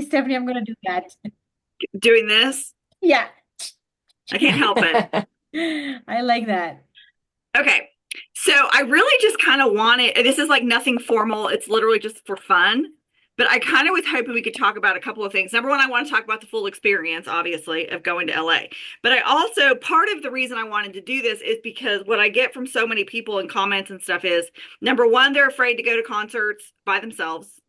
Stephanie, I'm gonna do that. Doing this. Yeah, I can't help it. I like that. Okay. So I really just kind of wanted, this is like nothing formal. It's literally just for fun. But I kind of was hoping we could talk about a couple of things. Number one, I want to talk about the full experience, obviously, of going to LA. But I also, part of the reason I wanted to do this is because what I get from so many people in comments and stuff is number one, they're afraid to go to concerts by themselves.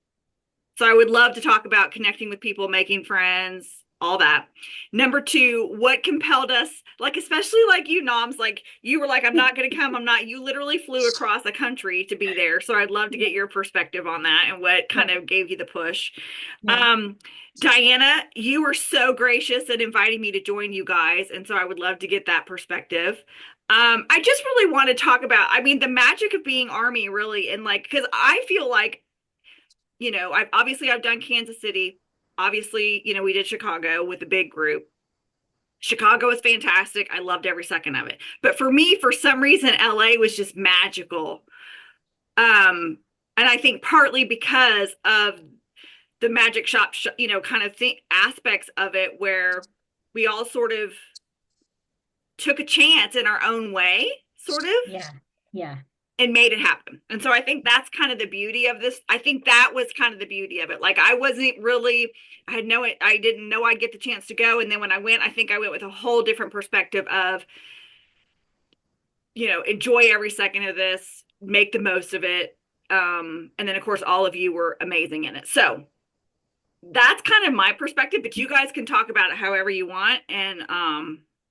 So I would love to talk about connecting with people, making friends, all that. Number two, what compelled us, like especially like you, Noms, like you were like, I'm not going to come. I'm not. You literally flew across the country to be there. So I'd love to get your perspective on that and what Yeah, kind of gave you the push. yeah. Um, Diana, you were so gracious in inviting me to join you guys, and so I would love to get that perspective. I just really want to talk about, I mean, the magic of being Army, really, and like, because I feel like I've done Kansas City. Obviously, we did Chicago with a big group. Chicago was fantastic. I loved every second of it. But for me, for some reason, LA was just magical. And I think partly because of the magic shop, kind of aspects of it where we all sort of took a chance in our own way, sort of Yeah, yeah, and made it happen. And so I think that's kind of the beauty of this. I think that was kind of the beauty of it. Like I wasn't really, I didn't know I'd get the chance to go. And then when I went, I think I went with a whole different perspective of, enjoy every second of this, make the most of it. And then of course, all of you were amazing in it. So that's kind of my perspective, but you guys can talk about it however you want. And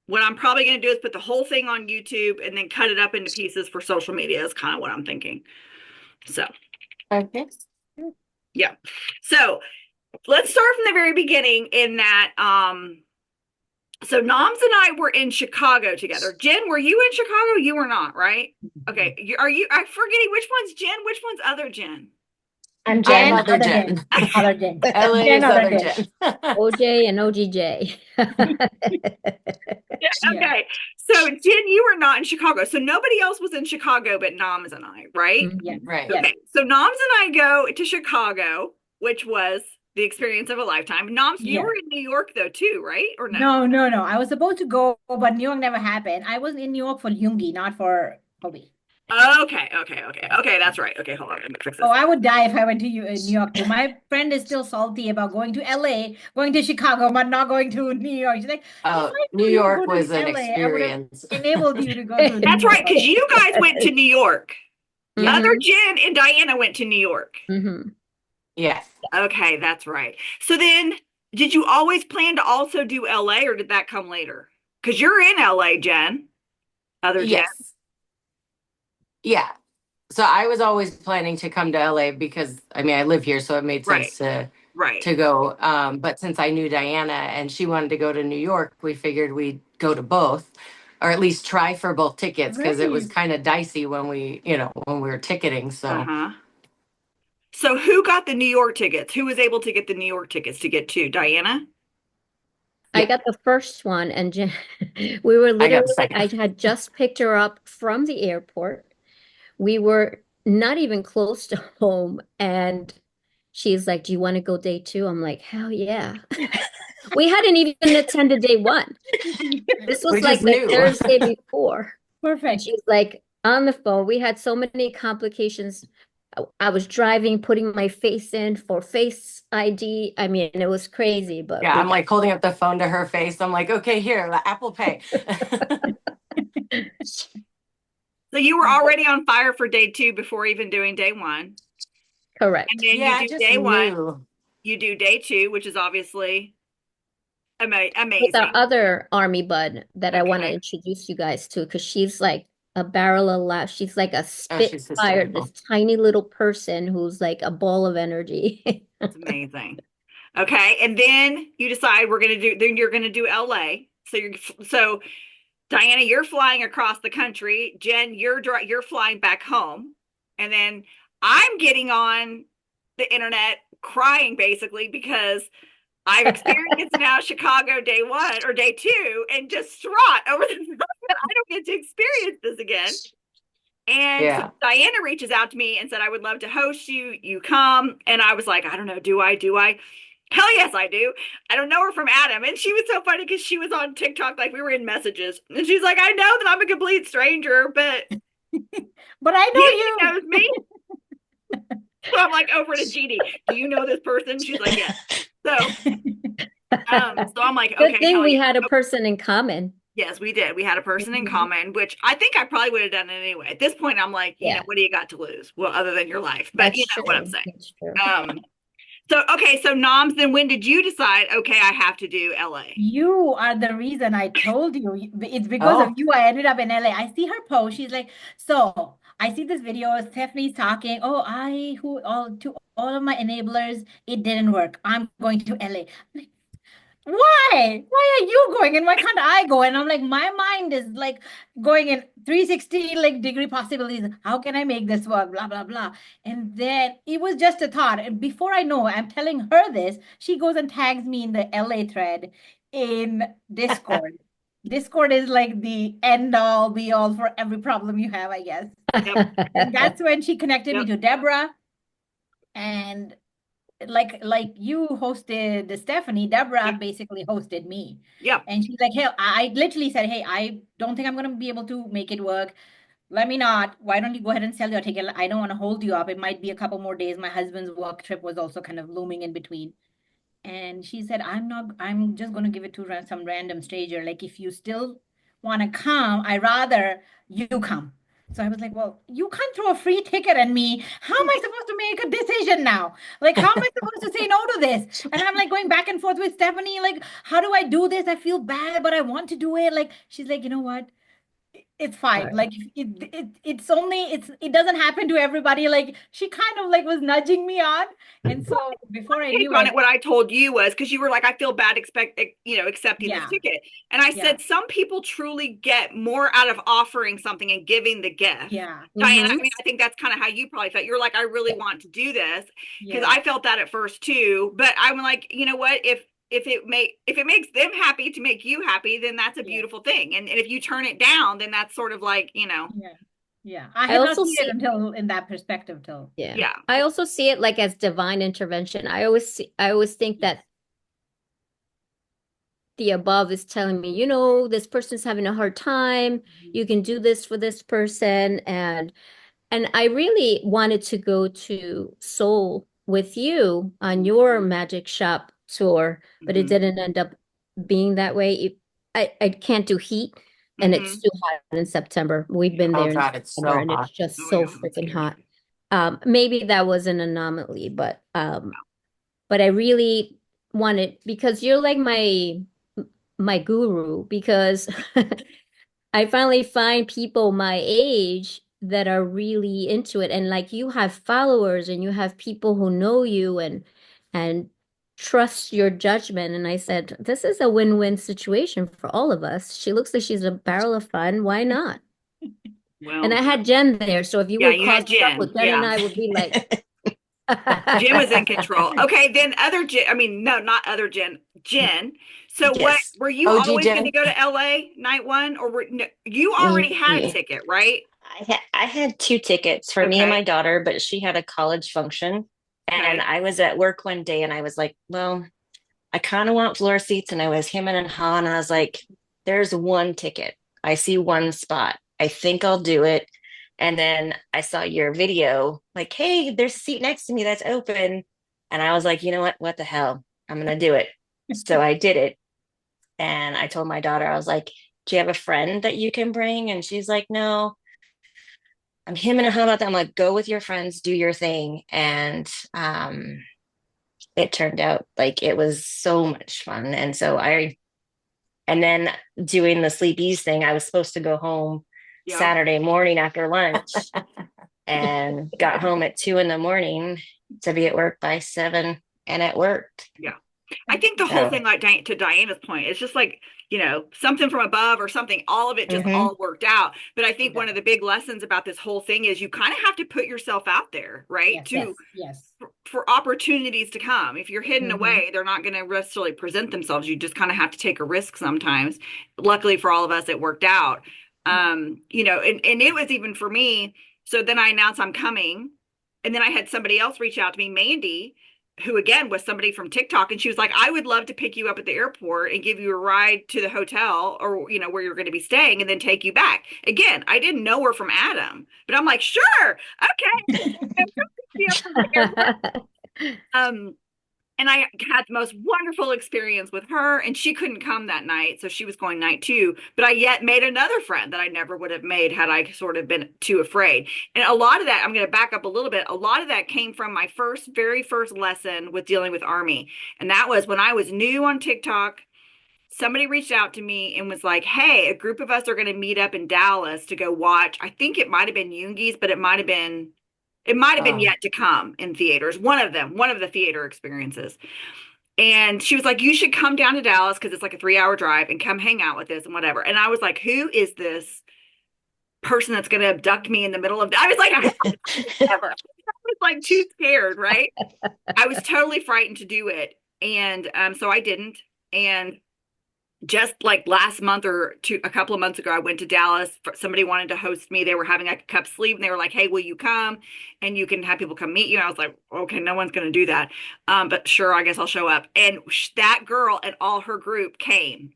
what I'm probably going to do is put the whole thing on YouTube and then cut it up into pieces for social media is kind of what I'm thinking. So, Okay. yeah. So let's start from the very beginning in that so Noms and I were in Chicago together. Jen, were you in Chicago? You were not, right? Okay. Are you I'm forgetting which one's Jen, which one's other Jen? I'm I'm Jen, other other Jen, Jen. other Jen, LA Jen, is other other Jen. Jen. OJ and OGJ. Yeah, Okay. So Jen, you were not in Chicago. So nobody else was in Chicago but Noms and I, right? yeah, Right. yeah, Okay. So Noms and I go to Chicago, which was the experience of a lifetime. Noms, you yeah. were in New York though too, right? Or no? No, no, no. I was supposed to go, but New York never happened. I was in New York for Yoongi, not for Hobie. Okay. That's right. Okay, hold on. Let me fix Oh, this. I would die if I went to New York too. My friend is still salty about going to LA, going to Chicago, but not going to New York. She's like, if I New knew you would York go to was an LA, I would have experience. enabled you to go to New That's right, York. because you guys went to New York. Yeah. Other hmm Jen and Diana went to New York. hmm Yes. Okay, that's right. So then, did you always plan to also do LA or did that come later? Because you're in LA, Jen. Other Jen. Yes. Yeah. So I was always planning to come to LA because I mean I live here, so it made Right, sense to right. go. But since I knew Diana and she wanted to go to New York, we figured we'd go to both, or at least try for both tickets because it was Right. kind of dicey when when we were ticketing. So Uh-huh. So who got the New York tickets? Who was able to get the New York tickets to get to? Diana? I yeah, got the first one, and we were I got literally, the second. I had just picked her up from the airport. We were not even close to home, and she's like, "Do you want to go day two?" I'm like, "Hell yeah." We hadn't even attended day one. This was We like just the knew. Thursday before. And Perfect. she's like on the phone. We had so many complications. I was driving, putting my face in for face ID. I mean, it was crazy, but Yeah, we I'm like holding up the phone to her face. I'm like, okay, here, Apple Pay. So you were already on fire for day two before even doing day one. And correct. then Yeah, you I do just day one, knew. you do day two, which is obviously With our amazing. other army bud that I want to Okay. introduce you guys to, because she's like a barrel of laughs. She's like a Oh, she's spitfire, this hysterical. tiny little person who's like a ball of energy. It's amazing. Okay. And then you decide then you're gonna do LA. So Diana, you're flying across the country. Jen, you're flying back home. And then I'm getting on the internet crying basically because I've experienced now Chicago day one or day two and distraught over the fact that I don't get to experience this again. And so Yeah. Diana reaches out to me and said, I would love to host you. You come. And I was like, I don't know, do I? Hell yes, I do. I don't know her from Adam. And she was so funny because she was on TikTok, like we were in messages. And she's like, I know that I'm a complete stranger, but But I know Jeannie you. knows me. So I'm like over to Jeannie. Do you know this person? She's like, yes. So I'm like, Good okay, thing hell we yeah. had a person in common. Yes, we did. We had a person in Mhm. common, which I think I probably would have done it anyway. At this point, I'm like, Yeah, what do you got to lose? Well, other than your life, but you that's know what I'm true. saying. That's true. So okay, so Noms, then when did you decide, okay, I have to do LA? You are the reason I told you. It's because of Oh, you I ended up in LA. I see her post. She's like, so I see this video. Stephanie's talking. Oh, I who all to all of my enablers, it didn't work. I'm going to LA. Like, why? Why are you going and why can't I go? And I'm like, my mind is like going in 360 like degree possibilities. How can I make this work? Blah blah blah. And then it was just a thought. And before I know, I'm telling her this. She goes and tags me in the LA thread in Discord. Discord is like the end all be all for every problem you have, I guess. Yep, And that's when she connected me yep, to Deborah. And like you hosted the Stephanie, Deborah yep, basically hosted me. yep. And she's like, hey, I literally said, hey, I don't think I'm gonna be able to make it work. Let me not. Why don't you go ahead and sell your ticket? I don't want to hold you up. It might be a couple more days. My husband's work trip was also kind of looming in between. And she said, I'm just going to give it to some random stranger. Like, if you still want to come, I rather you come. So I was like, well, you can't throw a free ticket at me. How am I supposed to make a decision now? Like, how am I supposed to say no to this? And I'm like going back and forth with Stephanie. Like, how do I do this? I feel bad, but I want to do it. Like, she's like, you know what? It's fine. right. Like it's only it doesn't happen to everybody. Like she kind of like was nudging me on. And so before I Take knew on it, it, what I told you was because you were like, I feel bad accepting this yeah, ticket. And I yeah, said, some people truly get more out of offering something and giving the gift. yeah, Diana, I Hmm. mean, I think that's kind of how you probably felt. You're like, I really want to do this because yeah, I felt that at first too. But I'm like, you know what? If it makes them happy to make you happy, then that's a yeah, beautiful thing. And if you turn it down, then that's sort of like, yeah, yeah. I I had not also seen it see, until in that perspective till yeah, yeah. I also see it like as divine intervention. I always think yes. that the above is telling me, this person's having a hard time. Mhm. You can do this for this person. And I really wanted to go to Seoul with you on your magic shop tour, but it Mm-hmm. didn't end up being that way. I can't do heat, and it's Mm-hmm. too hot in September. We've Yeah. been Oh there in God, it's summer, so and it's hot. just Oh so yeah, that's freaking scary. hot. Maybe that was an anomaly, but I really wanted, because you're like my guru, because I finally find people my age that are really into it. And like, you have followers and you have people who know you and trust your judgment. And I said, this is a win-win situation for all of us. She looks like she's a barrel of fun. Why not? And Well, I had Jen there. So if you yeah, would you cause had trouble, Jen. Jen and Yeah. I would be like, Jen was in control. Okay, then other Jen, I mean, no, not other Jen, Jen. So what, Yes. were you OG always going to Jen. go to LA night one or no, you already had a Mm, ticket, right? I had two tickets for me and Okay. my daughter, but she had a college function. And Okay. I was at work one day and I was like, well, I kind of want floor seats. And I was hemming and hawing. And I was like, there's one ticket. I see one spot. I think I'll do it. And then I saw your video, like, hey, there's a seat next to me that's open. And I was like, you know what? What the hell? I'm going to do it. So I did it. And I told my daughter, I was like, do you have a friend that you can bring? And she's like, no. I'm him and a hum about that. I'm like, go with your friends, do your thing. And it turned out like it was so much fun. And then doing the Sleep Deez thing, I was supposed to go home Yep. Saturday morning after lunch and got home at 2 in the morning to be at work by 7. And it worked. Yeah. I think the whole So, thing, like to Diana's point, it's just like, something from above or something, all of it just mhm. all worked out. But I think Yeah. one of the big lessons about this whole thing is you kind of have to put yourself out there, right? Yes, To yes. for opportunities to come. If you're hidden Hmm. away, they're not going to necessarily present themselves. You just kind of have to take a risk sometimes. Luckily for all of us, it worked out. And it was even for me. So then I announced I'm coming. And then I had somebody else reach out to me, Mandy, who again was somebody from TikTok, and she was like, I would love to pick you up at the airport and give you a ride to the hotel or where you're going to be staying and then take you back. Again, I didn't know her from Adam, but I'm like, sure, okay. Pick me up from the airport. And I had the most wonderful experience with her, and she couldn't come that night, so she was going night 2. But I yet made another friend that I never would have made had I sort of been too afraid. And a lot of that, I'm going to back up a little bit. A lot of that came from my very first lesson with dealing with Army, and that was when I was new on TikTok. Somebody reached out to me and was like, "Hey, a group of us are going to meet up in Dallas to go watch. I think it might have been Yoongi's, but it might have been." It might have been yet to come in theaters. One of the theater experiences. And she was like, you should come down to Dallas because it's like a 3-hour drive and come hang out with us and whatever. And I was like, who is this person that's going to abduct me in the middle of, I was like, never. I was like too scared, right? I was totally frightened to do it. And so I didn't. And just like last month or a couple of months ago, I went to Dallas. Somebody wanted to host me. They were having a cup sleep and they were like, hey, will you come? And you can have people come meet you. And I was like, okay, no one's going to do that. But sure, I guess I'll show up. And that girl and all her group came.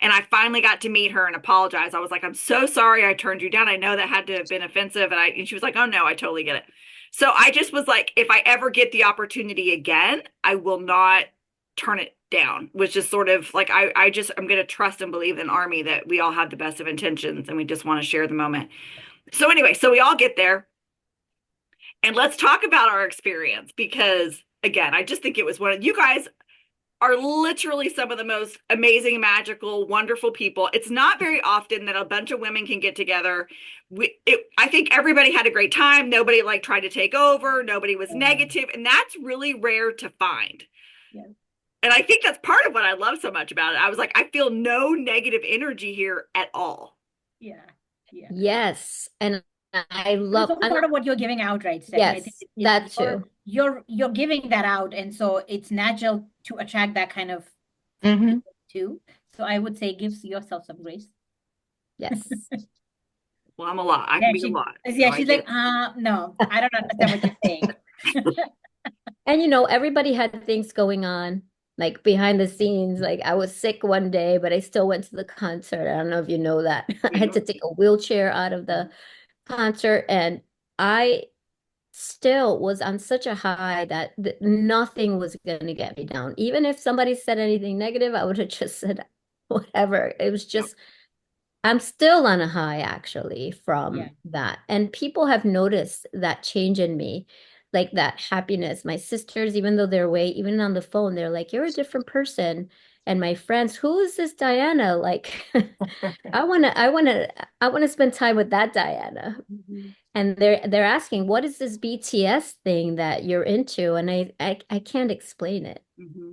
And I finally got to meet her and apologize. I was like, I'm so sorry I turned you down. I know that had to have been offensive. And she was like, oh no, I totally get it. So I just was like, if I ever get the opportunity again, I will not turn it down, which is sort of like I'm going to trust and believe in Army that we all have the best of intentions and we just want to share the moment. So anyway, so we all get there and let's talk about our experience, because again, I just think it was you guys are literally some of the most amazing, magical, wonderful people. It's not very often that a bunch of women can get together. I think everybody had a great time. Nobody like tried to take over. Nobody was negative, and that's really rare to find. Yeah. And I think that's part of what I love so much about it. I was like, I feel no negative energy here at all. Yeah. Yeah. Yes. And I love it's part of what you're giving out, right, Steph? Yes, that too. You're giving that out, and so it's natural to attract that kind of too. So I would say give yourself some grace. Yes. Well, I'm a lot. I can be a lot. Yeah, she's like, no, I don't understand what you're saying. And everybody had things going on, like behind the scenes. Like I was sick one day, but I still went to the concert. I don't know if you know that. I had to take a wheelchair out of the concert, and I still was on such a high that nothing was going to get me down. Even if somebody said anything negative, I would have just said whatever. It was just, I'm still on a high actually from that. And people have noticed that change in me, like that happiness. My sisters, even though they're away, even on the phone, they're like, you're a different person. And my friends, who is this Diana? Like, I wanna spend time with that Diana. And they're asking, what is this BTS thing that you're into? And I can't explain it.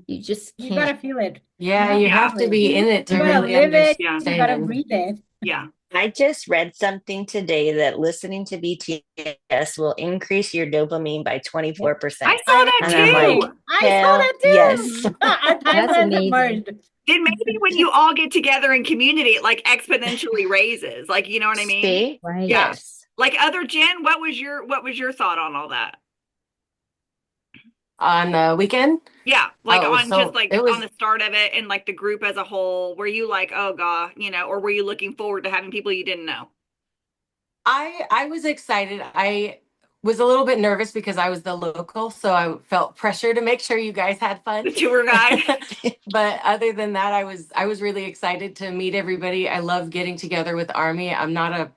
You just can't. You gotta feel it. Yeah, you have to be in it to really understand. You gotta breathe it. Yeah. I just read something today that listening to BTS will increase your dopamine by 24%. I saw that too. I saw that too. Yes. Our timelines merged. Then maybe when you all get together in community, it like exponentially raises. Like, you know what I mean? See? Right. Yeah. Yes. Like Jen, what was your thought on all that? On the weekend? Yeah, like on the start of it and like the group as a whole, were you like, oh God, or were you looking forward to having people you didn't know? I was excited. I was a little bit nervous because I was the local, so I felt pressure to make sure you guys had fun. The tour guide. But other than that, I was really excited to meet everybody. I love getting together with Army. I'm not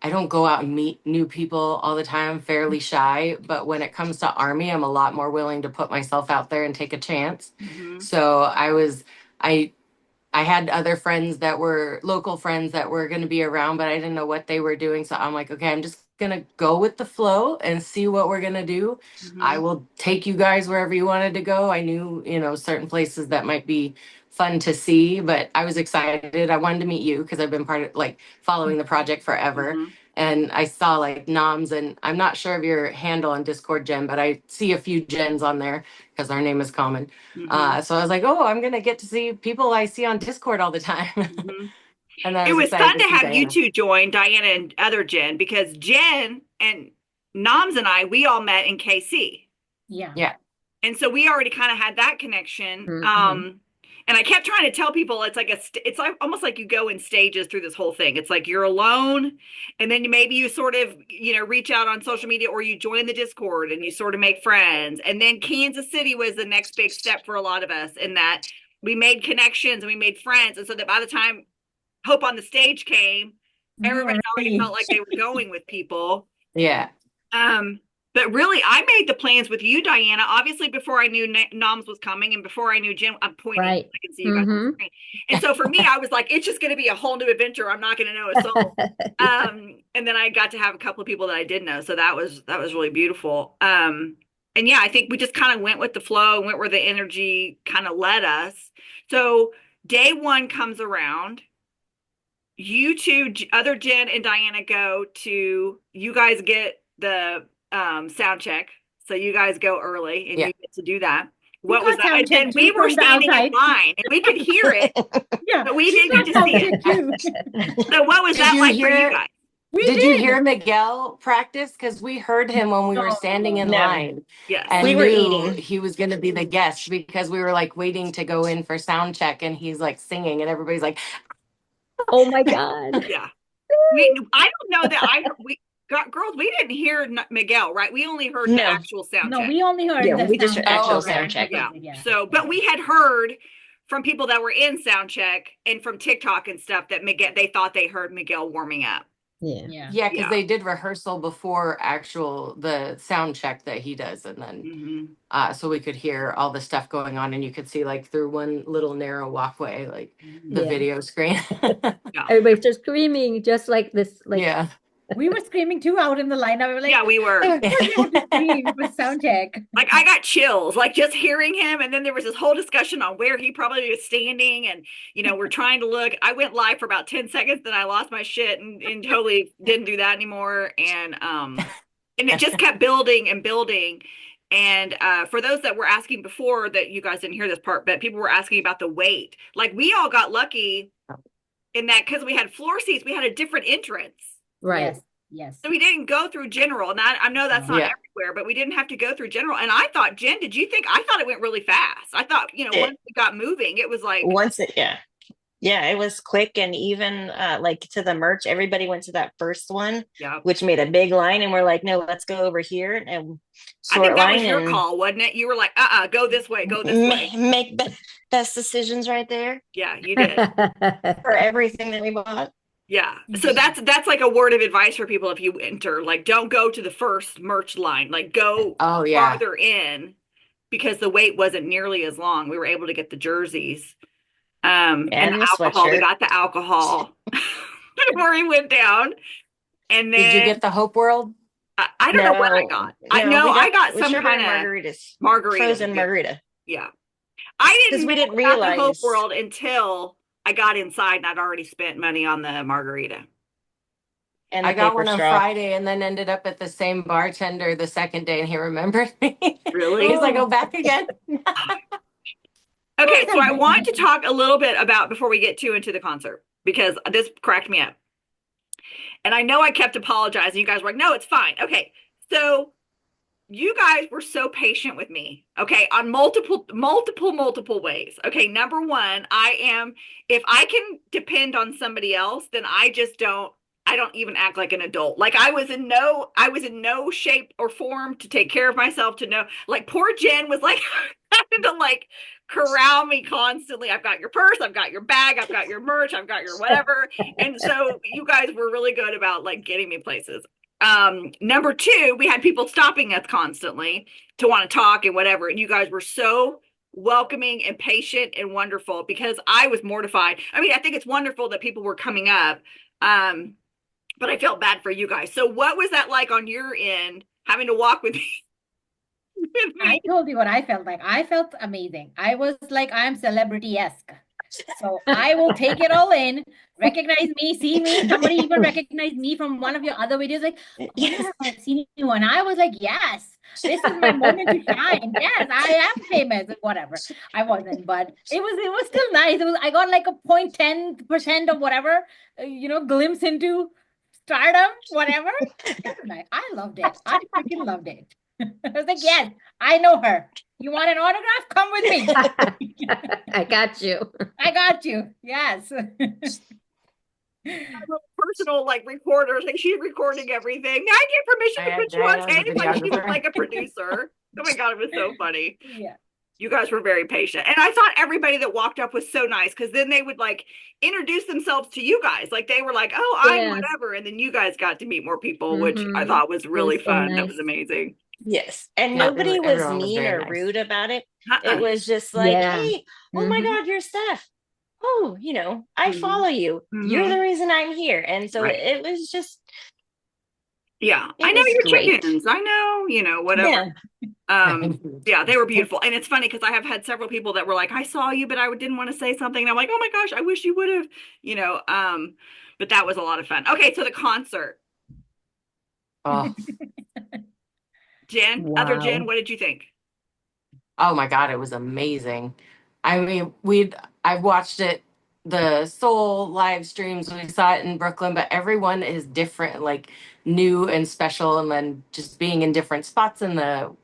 I don't go out and meet new people all the time. I'm fairly shy, but when it comes to Army, I'm a lot more willing to put myself out there and take a chance. So I had other friends that were local friends that were going to be around, but I didn't know what they were doing. So I'm like, okay, I'm just going to go with the flow and see what we're going to do. I will take you guys wherever you wanted to go. I knew, certain places that might be fun to see, but I was excited. I wanted to meet you because I've been part of following the project forever. And I saw Namz, and I'm not sure of your handle on Discord, Jen, but I see a few Jens on there because our name is common. So I was like, oh, I'm going to get to see people I see on Discord all the time. And it was fun to have you two join, Diana and other Jen, because Jen and Namz and we all met in KC. Yeah. Yeah. And so we already kind of had that connection. Mhm. And I kept trying to tell people it's like it's like almost like you go in stages through this whole thing. It's like you're alone, and then maybe you sort of, reach out on social media, or you join the Discord and you sort of make friends. And then Kansas City was the next big step for a lot of us, in that we made connections and we made friends. And so that by the time Hope on the Stage came, everybody already felt like they were going with people. Yeah. But really, I made the plans with you, Diana, obviously before I knew Namz was coming and before I knew Jim. I'm pointing, Right. I can see you guys on the screen. And so for me, I was like, it's just going to be a whole new adventure. I'm not going to know a soul. And then I got to have a couple of people that I did know. So that was really beautiful. And yeah, I think we just kind of went with the flow and went where the energy kind of led us. So day one comes around. You two, other Jen and Diana, you guys get the sound check. So you guys go early and you get to do that. What was that? And then we were standing in line and we could hear it. Yeah. But we didn't get to see it. So what was that like for you guys? Did you hear Miguel practice? Because we heard him when we were standing in line. Yes. And we were knew eating. he was going to be the guest, because we were like waiting to go in for sound check, and he's like singing and everybody's like, oh my God. Yeah. I don't know that girls, we didn't hear Miguel, right? We only heard the actual sound check. No, we only heard we just sound actual check. sound check. Yeah. So, but we had heard from people that were in sound check and from TikTok and stuff that they thought they heard Miguel warming up. Yeah, because they did rehearsal before the sound check that he does, and then so we could hear all the stuff going on, and you could see like through one little narrow walkway, like the video screen. Everybody's just screaming, just like this. Like, yeah. We were screaming too out in the lineup. We were like, yeah, we were. For sound check. Like I got chills, like just hearing him. And then there was this whole discussion on where he probably was standing. And, we're trying to look. I went live for about 10 seconds, then I lost my shit and totally didn't do that anymore. And it just kept building and building. And for those that were asking before, that you guys didn't hear this part, but people were asking about the wait. Like we all got lucky in that, because we had floor seats, we had a different entrance. right. Yes. So we didn't go through general. And I know that's not everywhere, but we didn't have to go through general. And I thought, Jen, I thought it went really fast. I thought, once it got moving, it was like. Yeah, it was quick. And even like to the merch, everybody went to that first one, which made a big line. And we're like, no, let's go over here. And I think that was your call, wasn't it? You were like, go this way, go this way. Make best decisions right there. Yeah, you did. For everything that we bought. Yeah. So that's like a word of advice for people if you enter. Like, don't go to the first merch line. Like, go farther in, because the wait wasn't nearly as long. We were able to get the jerseys. And the alcohol. We got the alcohol before we went down. And then did you get the Hope World? I don't know what I got. I got some kind of margarita. Frozen margarita. Yeah. I didn't we didn't realize the Hope World until I got inside and I'd already spent money on the margarita. And I got one on Friday and then ended up at the same bartender the second day, and he remembered me. Really? He's like, go back again. Okay, so I want to talk a little bit about, before we get into the concert, because this cracked me up. And I know I kept apologizing. You guys were like, no, it's fine. Okay, so you guys were so patient with me, okay, on multiple ways. Okay, number one, if I can depend on somebody else, then I don't even act like an adult. Like I was in no shape or form to take care of myself, to know, like poor Jen was like having to like corral me constantly. I've got your purse, I've got your bag, I've got your merch, I've got your whatever. And so you guys were really good about like getting me places. Number two, we had people stopping us constantly to want to talk and whatever. And you guys were so welcoming and patient and wonderful, because I was mortified. I mean, I think it's wonderful that people were coming up. But I felt bad for you guys. So what was that like on your end, having to walk with me? I told you what I felt like. I felt amazing. I was like, I'm celebrity-esque. So I will take it all in, recognize me, see me. Somebody even recognized me from one of your other videos, like, oh, yeah, I've seen you. And I was like, yes, this is my moment to shine. Yes, I am famous. Whatever. I wasn't, but it was still nice. I got like a 0.10% of whatever, glimpse into stardom, whatever. It was nice. I loved it. I freaking loved it. I was like, yes, I know her. You want an autograph? Come with me. I got you. I got you. Yes. Personal like recorder, like she's recording everything. I get permission to put you on Diana's a tape, like she was videographer. like a producer. Oh my god, it was so funny. Yeah. You guys were very patient, and I thought everybody that walked up was so nice, because then they would like introduce themselves to you guys, like they were like, oh, I'm Yeah. whatever, and then you guys got to meet more people, which I Mm-hmm. thought was It really was so fun. That was nice. amazing. Yes. And Yeah, nobody was everyone was mean very or nice. rude about it. Uh-uh. It was just like, Yeah. hey, oh my Mm-hmm. God, you're Steph. Oh, I Mhm. follow you. You're Mhm. the reason I'm here. And so Right. it was just, Yeah, I it know was your great. chickens. I know, whatever. Yeah. Yeah, they were beautiful. And it's funny because I have had several people that were like, I saw you, but I didn't want to say something. And I'm like, oh my gosh, I wish you would have, but that was a lot of fun. Okay, so the concert. Oh, Other Jen, Wow. what did you think? oh my God, it was amazing. I mean, I've watched it, the Soul live streams, we saw it in Brooklyn, but everyone is different, like new and special, and then just being in different spots in the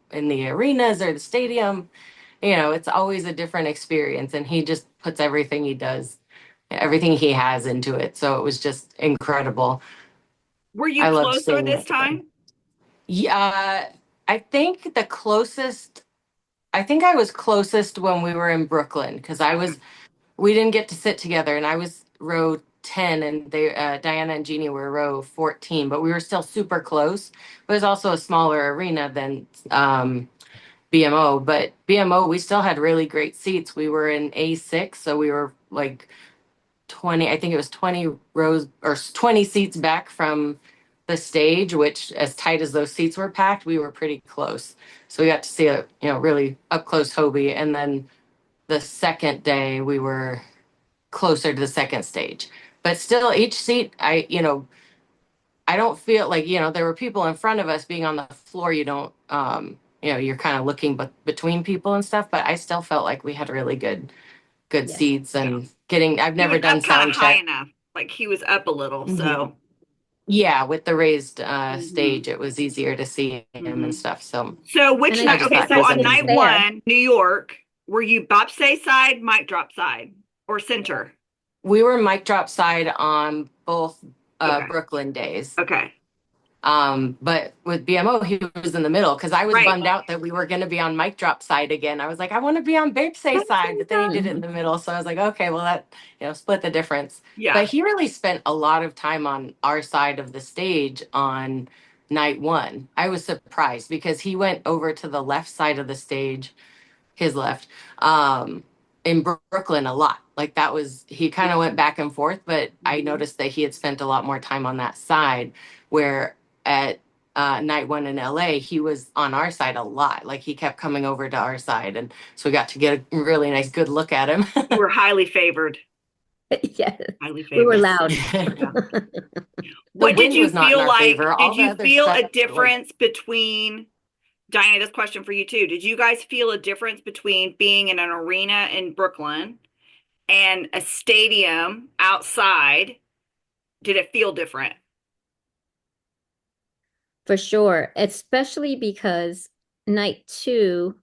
arenas or the stadium, it's always a different experience, and he just puts everything he does, everything he has into it. So it was just incredible. Were you I loved closer seeing this it again. time? Yeah, I think the closest I think I was closest when we were in Brooklyn because we didn't get to sit together, and I was row 10, and Diana and Jeannie were row 14, but we were still super close. But it was also a smaller arena than BMO, but BMO, we still had really great seats. We were in A6, so we were like 20, I think it was 20 rows or 20 seats back from the stage, which, as tight as those seats were packed, we were pretty close. So we got to see a, really up close Hobie. And then the second day we were closer to the second stage. But still, each seat, I don't feel like, there were people in front of us. Being on the floor, you don't, you're kind of looking between people and stuff, but I still felt like we had really good Yeah. seats, and I've He was never done up kind sound of high check. enough. Like he was up a little, so. Yeah, with the raised Mhm. stage, it was easier to see him and Mhm. stuff. So So which And I night? just Okay, thought it so was on sits night amazing. there. one, New York, were you Bopsay side, mic drop side, or center? We were mic drop side on both Okay. Brooklyn days. Okay. But with BMO, he was in the middle because I was Right. bummed out that we were going to be on mic drop side again. I was like, I want to be on Bapesay side, but then he did it in the middle. So I was like, okay, well, that, split the difference. Yeah. But he really spent a lot of time on our side of the stage on night one. I was surprised because he went over to the left side of the stage, his left, in Brooklyn a lot. Like that was, he kind of went back and forth, but I noticed that he had spent a lot more time on that side, where at night one in LA, he was on our side a lot. Like he kept coming over to our side. And so we got to get a really nice, good look at him. You were highly favored. Yes. Highly We were favored. loud. Yeah. The What did wind you was not in feel our like? favor. All Did the you other feel stuff, a difference between, Diana, this question for you too. Did you guys feel a difference between being in an arena in Brooklyn and a stadium outside? Did it feel different? For sure, especially because night two,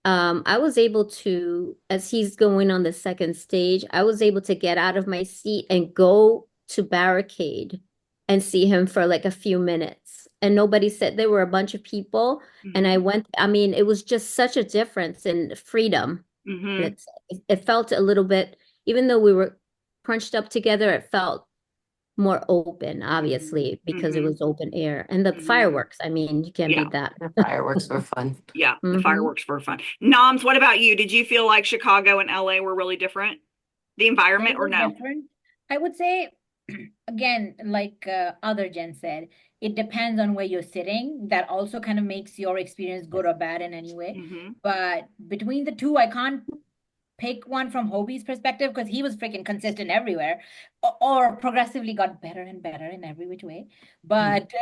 I was able to, as he's going on the second stage, I was able to get out of my seat and go to barricade and see him for like a few minutes. And nobody said, there were a bunch of people, and I went, I mean, it was just such a difference in freedom. Mm-hmm. It felt a little bit, even though we were crunched up together, it felt more open, obviously, because it was open air. And the fireworks, I mean, you can't Yeah. beat that. the fireworks were fun. Yeah, the Mhm. fireworks were fun. Namz, what about you? Did you feel like Chicago and LA were really different? The environment, It or was no? different. I would say, again, like other Jen said, it depends on where you're sitting. That also kind of makes your experience good or bad in any way. Mm-hmm. But between the two, I can't pick one from Hobie's perspective because he was freaking consistent everywhere, or progressively got better and better in every which way. But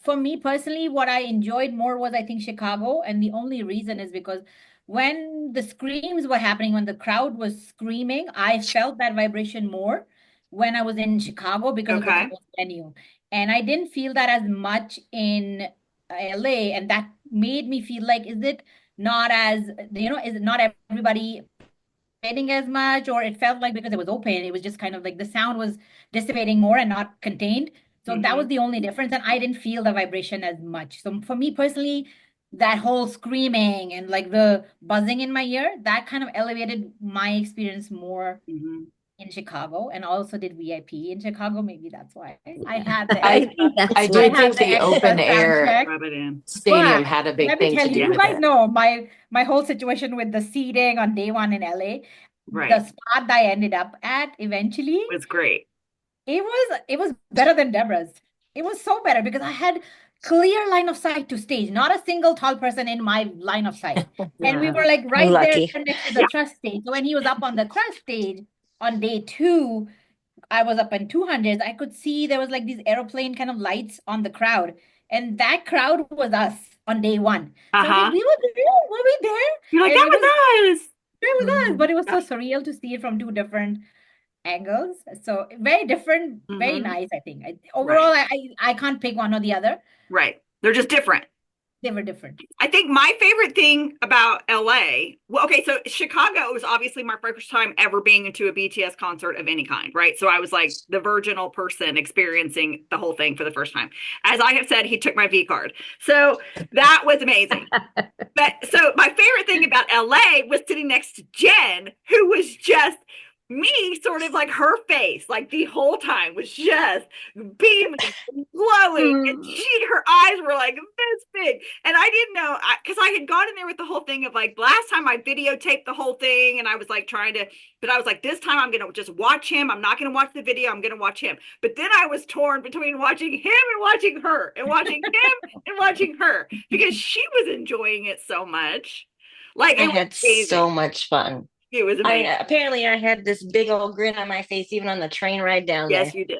for me personally, what I enjoyed more was, I think, Chicago, and the only reason is because when the screams were happening, when the crowd was screaming, I felt that vibration more when I was in Chicago because of the Okay. closed venue, and I didn't feel that as much in LA, and that made me feel like, is it not as, is it not everybody participating as much, or it felt like because it was open, it was just kind of like the sound was dissipating more and not contained. So that was the only difference, and I didn't feel the vibration as much. So for me personally, that whole screaming and like the buzzing in my ear, that kind of elevated my experience more in Chicago, and also did VIP in Chicago. Maybe that's why I had the I I extra. think that's I I do why. had think the the extra open sound air check. Rub it in. stadium But had a big let me thing tell to you, do you with guys it. know my whole situation with the seating on day one in LA. The Right. spot that I ended up at eventually, Was great. it was better than Deborah's. It was so better because I had clear line of sight to stage, not a single tall person in my line of sight. And we Yeah. were like I'm right there lucky. next to the trust stage. So when he was up on the trust stage on day two, I was up in 200s. I could see there was like these aeroplane kind of lights on the crowd. And that crowd was us on day one. So Uh-huh. we were there. Were we there? You're like, And that was us. it was us, but it was so Yeah. surreal to see it from two different angles. So very different, very Mhm. nice, I think. Right. Overall, I can't pick one or the other. Right. They're just different. They were different. I think my favorite thing about LA, well, okay, so Chicago was obviously my first time ever being into a BTS concert of any kind, right? So I was like the virginal person experiencing the whole thing for the first time. As I have said, he took my V card. So that was amazing. But so my favorite thing about LA was sitting next to Jen, who was just me, sort of like her face, like the whole time was just beaming, glowing, and her eyes were like this big. And I didn't know, because I had gone in there with the whole thing of like last time I videotaped the whole thing, and I was like trying to, but I was like, this time I'm gonna just watch him. I'm not gonna watch the video. I'm gonna watch him. But then I was torn between watching him and watching her, and watching him and watching her, because she was enjoying it so much. Like I it was had so amazing. much fun. It was I amazing. apparently I had this big old grin on my face even on the train ride down Yes, there. you did.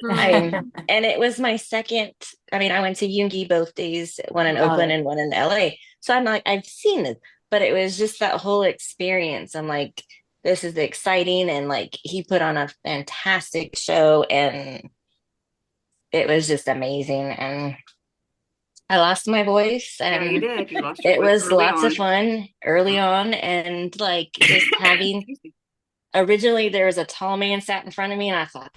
And it was my second. I mean, I went to Yoongi both days, one in Oakland and one in LA. So I'm like, I've seen it, but it was just that whole experience. I'm like, this is exciting, and like he put on a fantastic show, and it was just amazing. And I lost my voice, Yeah, you and did. You lost your it voice was early lots of on. fun early on, and like just having. Originally, there was a tall man sat in front of me, and I thought,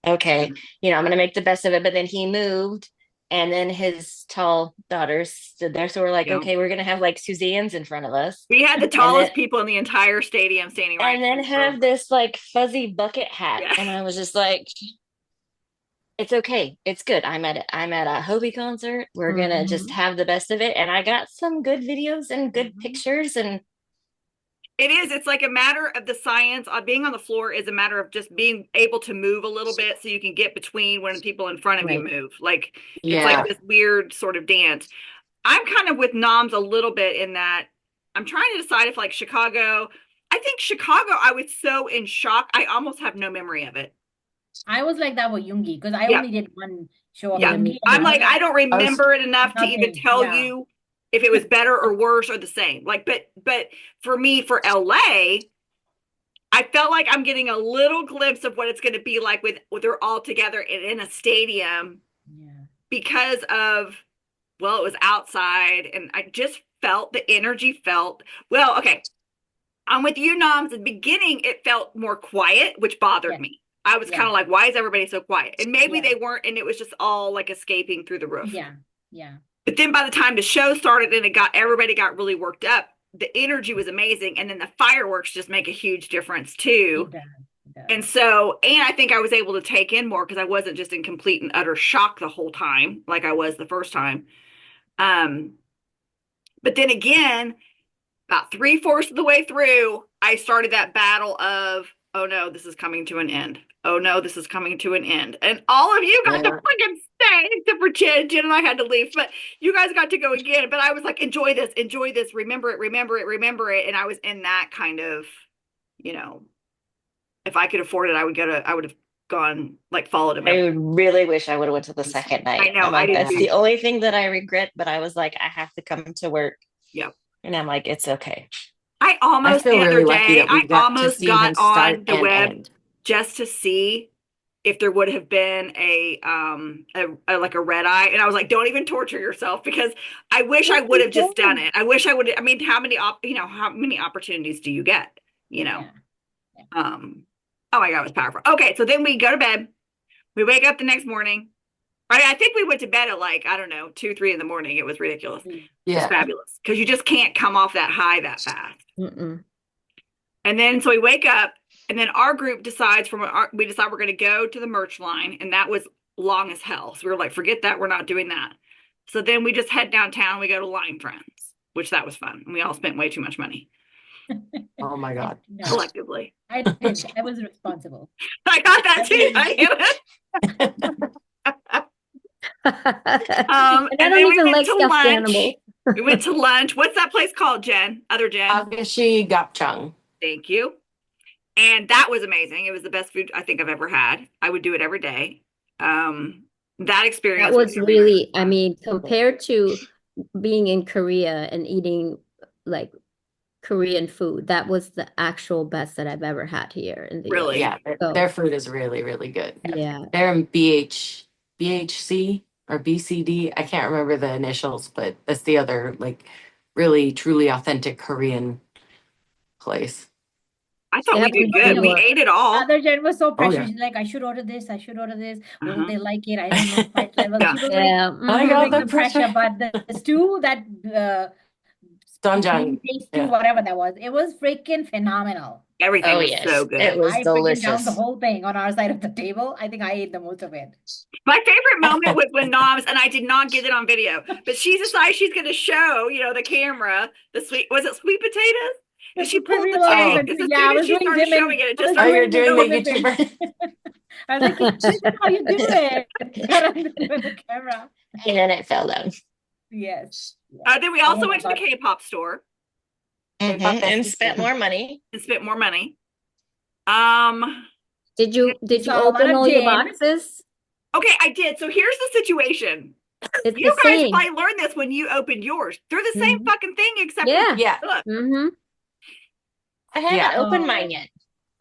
okay, I'm going to make the best of it. But then he moved, and then his tall daughters stood there. So we're like, Yeah. okay, we're going to have like Suzanne's in front of us. We had the tallest people in the entire stadium standing right and then have this like fuzzy bucket hat. Yeah. And I was just like, it's okay. It's good. I'm at a Hobie concert. We're going to just have the best of it. And I got some good videos and good pictures, and it is. It's like a matter of the science. Being on the floor is a matter of just being able to move a little bit so you can get between when the people in front of you move. Like it's like this weird sort of dance. I'm kind of with Namz a little bit in that I'm trying to decide if like Chicago. I think Chicago, I was so in shock. I almost have no memory of it. I was like that with Yoongi because I only did one show of Yoongi. I'm like, I don't remember it enough to even tell you if it was better or worse or the same. Like, but for me, for LA, I felt like I'm getting a little glimpse of what it's going to be like with they're all together in a stadium because of, well, it was outside, and I just felt the energy well, okay. I'm with you, Noms. At the beginning, it felt more quiet, which bothered me. I was kind of like, why is everybody so quiet? And maybe they weren't, and it was just all like escaping through the roof. Yeah. But then by the time the show started and everybody got really worked up, the energy was amazing. And then the fireworks just make a huge difference too. It does. And so, and I think I was able to take in more because I wasn't just in complete and utter shock the whole time, like I was the first time. But then again, about 3/4 of the way through, I started that battle of, oh no, this is coming to an end. Oh no, this is coming to an end. And all of you got to freaking stay, except for Jen. Jen and I had to leave, but you guys got to go again. But I was like, enjoy this, remember it, remember it, remember it. And I was in that kind of, if I could afford it, I would have gone, like followed him. I really wish I would have went to the second night. I know. I'm like, that's the only thing that I regret, but I was like, I have to come to work. Yeah. And I'm like, it's okay. I almost feel the other really lucky day, that we I almost got on the web end. just to see if there would have been like a red eye, and I was like, don't even torture yourself, because I wish I would have just done it. I wish I would. I mean, how many opportunities do you get? Yeah. Oh my God, it was powerful. Okay, so then we go to bed. We wake up the next morning. Right, I think we went to bed at like, I don't know, 2, 3 in the morning. It was ridiculous. It was fabulous, because you just can't come off that high that fast. Mm-mm. And then so we wake up, and then our group decides we decide we're going to go to the merch line, and that was long as hell. So we were like, forget that, we're not doing that. So then we just head downtown. We go to Line Friends, which that was fun, and we all spent way too much money Oh my God. No, collectively. I did. I was responsible. I got that too. And I And don't then we even went like to stuffed lunch. animals. We went to lunch. What's that place called, Jen? Other Jen? Agashi Gapchang. Thank you. And that was amazing. It was the best food I think I've ever had. I would do it every day. That experience That was really, really, fun. I mean, compared to being in Korea and eating like Korean food, that was the actual best that I've ever had here in the Really? US. Yeah, So, their food is really, really good. yeah. They're in BHC or BCD. I can't remember the initials, but that's the other like really truly authentic Korean place. I thought They we have did one in good. New We York. ate it all. Other Jen was so Oh precious. yeah. She's like, I should order this. I should order this. Will Uh-huh. they like it? I don't know spice level. Yeah. She was Yeah. I like, got like the the pressure. pressure. But the stew, that Doenjang. green taste stew, Yeah. whatever that was, it was freaking phenomenal. Everything Oh was yes, so it good. was I freaking downed the delicious. whole thing on our side of the table. I think I ate the most of it. My favorite moment was when Namz, and I did not get it on video, but she decided she's going to show, the camera, was it sweet potatoes? And she pulled the Everyone tank. was, As yeah, I soon as was she doing started Jim and showing it, it I just was Oh, started you're doing doing the Jim with YouTuber. it. I was like, this is how you do it. Gotta do it with the camera. And then it fell down. Yes. Then we Oh also my went to the God. K-pop store And spent more money. and spent more money. Um, Did you saw a lot open of all your Jane. boxes? okay, I did. So here's the situation. It's You the guys same. probably learned this when you opened yours. They're the same Mhm. fucking thing, except Yeah. for Yeah. look. Mm-hmm. I haven't Yeah. opened Oh. mine yet.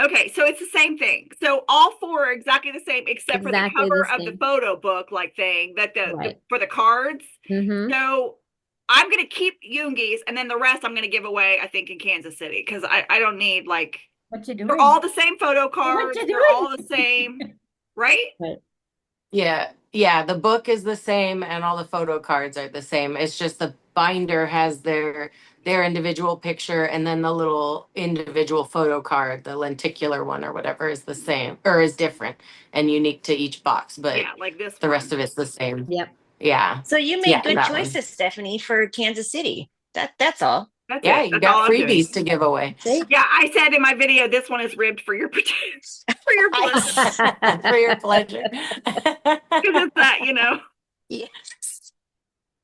Okay, so it's the same thing. So all four are exactly the same, except for the Exactly cover the of the same. photo book like thing that Right. for the cards. Mm-hmm. So I'm gonna keep Yoongi's, and then the rest I'm gonna give away, I think, in Kansas City, because I don't need like What you doing? they're all the same photo What cards. you They're doing? all the same, right? Right. Yeah. Yeah. The book is the same and all the photo cards are the same. It's just the binder has their individual picture, and then the little individual photo card, the lenticular one or whatever, is the same or is different and unique to each box, but Yeah, like this the one. rest of it's the same. Yep. Yeah. So you made Yeah, good that one. choices, Stephanie, for Kansas City. That's all. That's Yeah, it. you That's all got I'm doing. freebies to give away. See? Yeah, I said in my video, this one is ribbed for your potatoes, for your pleasure. For your pleasure. Because it's that, Yes.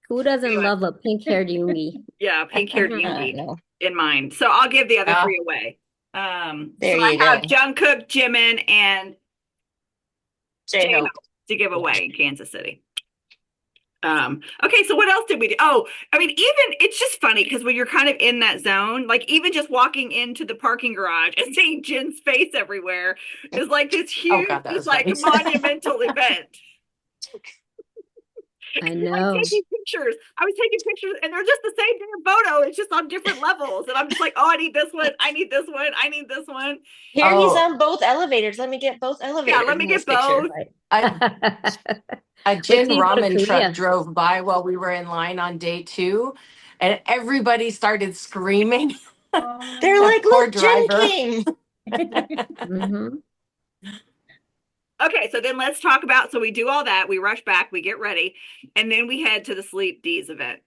Who doesn't Anyway. love a pink-haired Yoongi? yeah, pink-haired Yoongi No. in mind. So I'll give the other Oh. three away. There So I you have go. Jungkook, Jimin, and J-Hope. J-Hope to give away in Kansas City. Okay, so what else did we do? Oh, I mean, even it's just funny because when you're kind of in that zone, like even just walking into the parking garage and seeing Jen's face everywhere is like this huge, God, that this was like funny. monumental event. I Like know. taking pictures. I was taking pictures and they're just the same damn photo. It's just on different levels. And I'm just like, oh, I need this one. I need this one. I need this one. Here he's Oh. on both elevators. Let me get both elevators. Yeah, let me in get this picture. both. A gin till you go to ramen Korea. truck drove by while we were in line on day 2, and everybody started screaming. They're The like, poor look, Jen driver. came. Mhm. Okay, so then let's talk about, so we do all that, we rush back, we get ready, and then we head to the Sleep Deez event,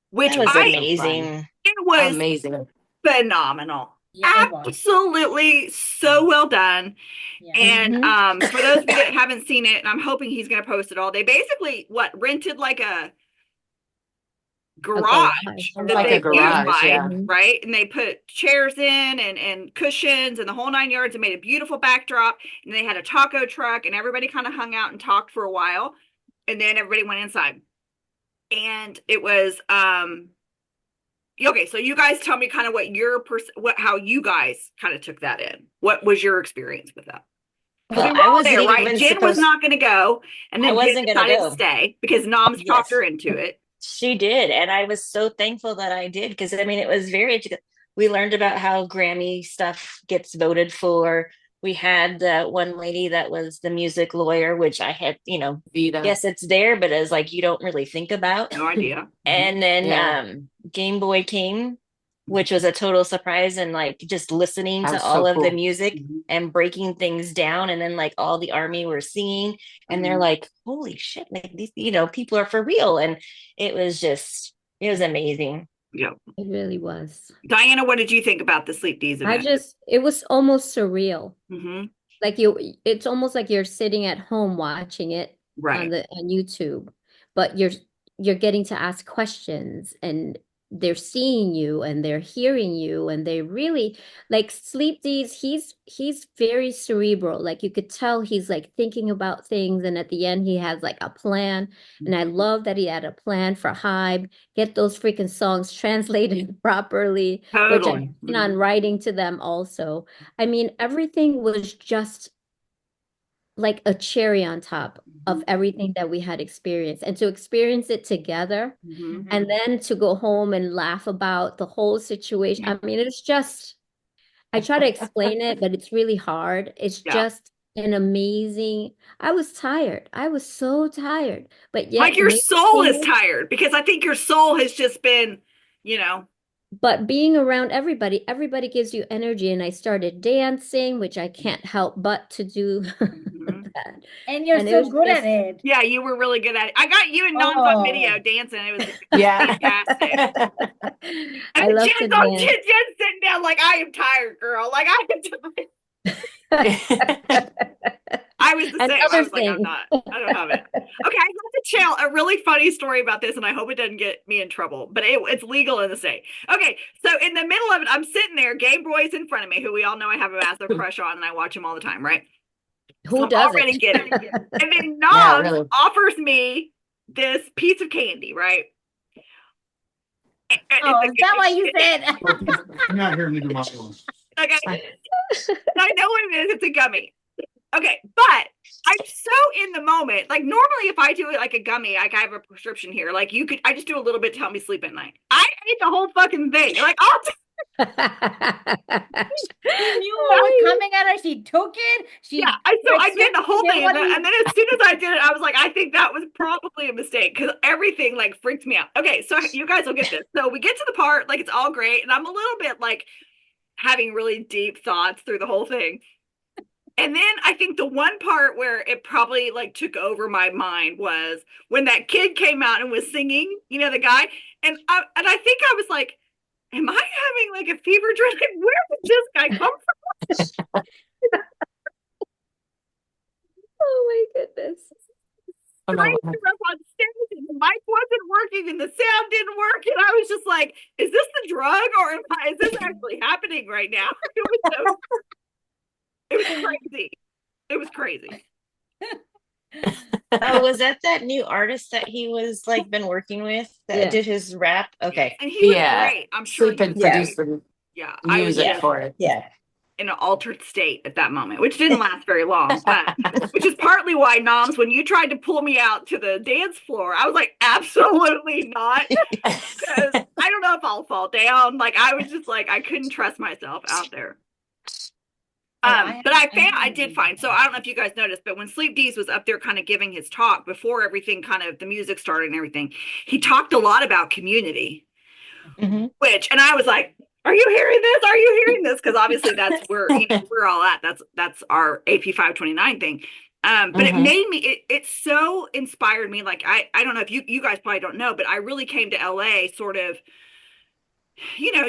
which That was I- amazing. it was Amazing. phenomenal. Yeah, it was. Absolutely so well done. Yeah. And for those of you that haven't seen it, and I'm hoping he's going to post it all, they basically rented like a garage that Like they a garage, beautified, yeah. right? And they put chairs in and cushions and the whole 9 yards and made a beautiful backdrop. And they had a taco truck and everybody kind of hung out and talked for a while. And then everybody went inside. And it was okay, so you guys tell me kind of what how you guys kind of took that in. What was your experience with that? because we Well, were I all wasn't there, right? even Jen was supposed, not going to go, and I then Jen wasn't gonna decided to go. stay because Namz talked Yes, her into it. she did. And I was so thankful that I did because I mean it was very we learned about how Grammy stuff gets voted for. We had the one lady that was the music lawyer, which I had, Vita. yes, it's there, but as like you don't really think about. No idea. And then Yeah. Game Boy came, which was a total surprise, and like just listening That to was all so of the cool. music Mhm. and breaking things down, and then like all the army were singing, and they're Mhm. like, holy shit, like these, people are for real. And it was amazing. Yeah. It really was. Diana, what did you think about the Sleep Deez event? It was almost surreal. Mm-hmm. Like it's almost like you're sitting at home watching it Right. on YouTube, but you're getting to ask questions, and they're seeing you and they're hearing you, and they really like Sleep Deez. He's very cerebral. Like you could tell he's like thinking about things, and at the end he has like a plan. And I love that he had a plan for Hybe, get those freaking songs translated properly, which I Totally. plan on writing to them also. I mean, everything was just like a cherry on top of everything that we had experienced. And to experience it together Mm-hmm. and then to go home and laugh about the whole situation. I mean, it's just, I try to explain it, but it's really hard. It's Yeah. just an amazing, I was tired. I was so tired, but Like yet your we soul is came. tired because I think your soul has just been, But being around everybody gives you energy. And I started dancing, which I can't help but to do Mhm. that. And you're And it so was good at just, it. Yeah, you were really good at it. I got you and Namz on video Oh, dancing. It was Yeah. fantastic. And I then love to Jen's sitting down like, I am tired, girl. Like, I am tired. dance. I was the same. I Another was like, I'm thing. not. I don't have it. Okay, I got to tell a really funny story about this, and I hope it doesn't get me in trouble, but it's legal in the state. Okay, so in the middle of it, I'm sitting there. Gameboy's in front of me, who we all know I have a massive crush on, and I watch him all the time, right? So Who I'm doesn't? already getting it. And then Yeah, Namz really. offers me this piece of candy, right? oh, is that why you said? I'm not here to do my own. Okay, I know what it is. It's a gummy. Okay, but I'm so in the moment. Like normally, if I do it like a gummy, like I have a prescription here. Like I just do a little bit to help me sleep at night. I ate the whole fucking thing. Like She knew what was coming at her. She took it. yeah, I did the whole thing, and then as soon as I did it, I was like, I think that was probably a mistake because everything like freaked me out. Okay, so you guys will get this. So we get to the part like it's all great, and I'm a little bit like having really deep thoughts through the whole thing. And then I think the one part where it probably like took over my mind was when that kid came out and was singing, the guy, and I think I was like, am I having like a fever dream? Like, where did this guy come from? Oh my goodness. Oh, Trying no. to run on stage and the mic wasn't working and the sound didn't work, and I was just like, is this the drug or is this actually happening right now? It was crazy. It was crazy. Oh, was that new artist that he was like been working with that Yeah. did his rap? Okay. And he was Yeah. great. I'm sure Sleep he and was produce great. the Yeah, I was music just for it. Yeah. in an altered state at that moment, which didn't last very long, but which is partly why Namz, when you tried to pull me out to the dance floor, I was like, absolutely not. Because I don't know if I'll fall down. Like I was just like, I couldn't trust myself out there. But I did find, so I don't know if you guys noticed, but when Sleep Deez was up there kind of giving his talk before everything kind of the music started and everything, he talked a lot about community, and I was like, are you hearing this? Are you hearing this? Because obviously that's where we're all at. That's our AP 529 thing. But it made me, it so inspired me. Like I don't know if you guys probably don't know, but I really came to LA sort of,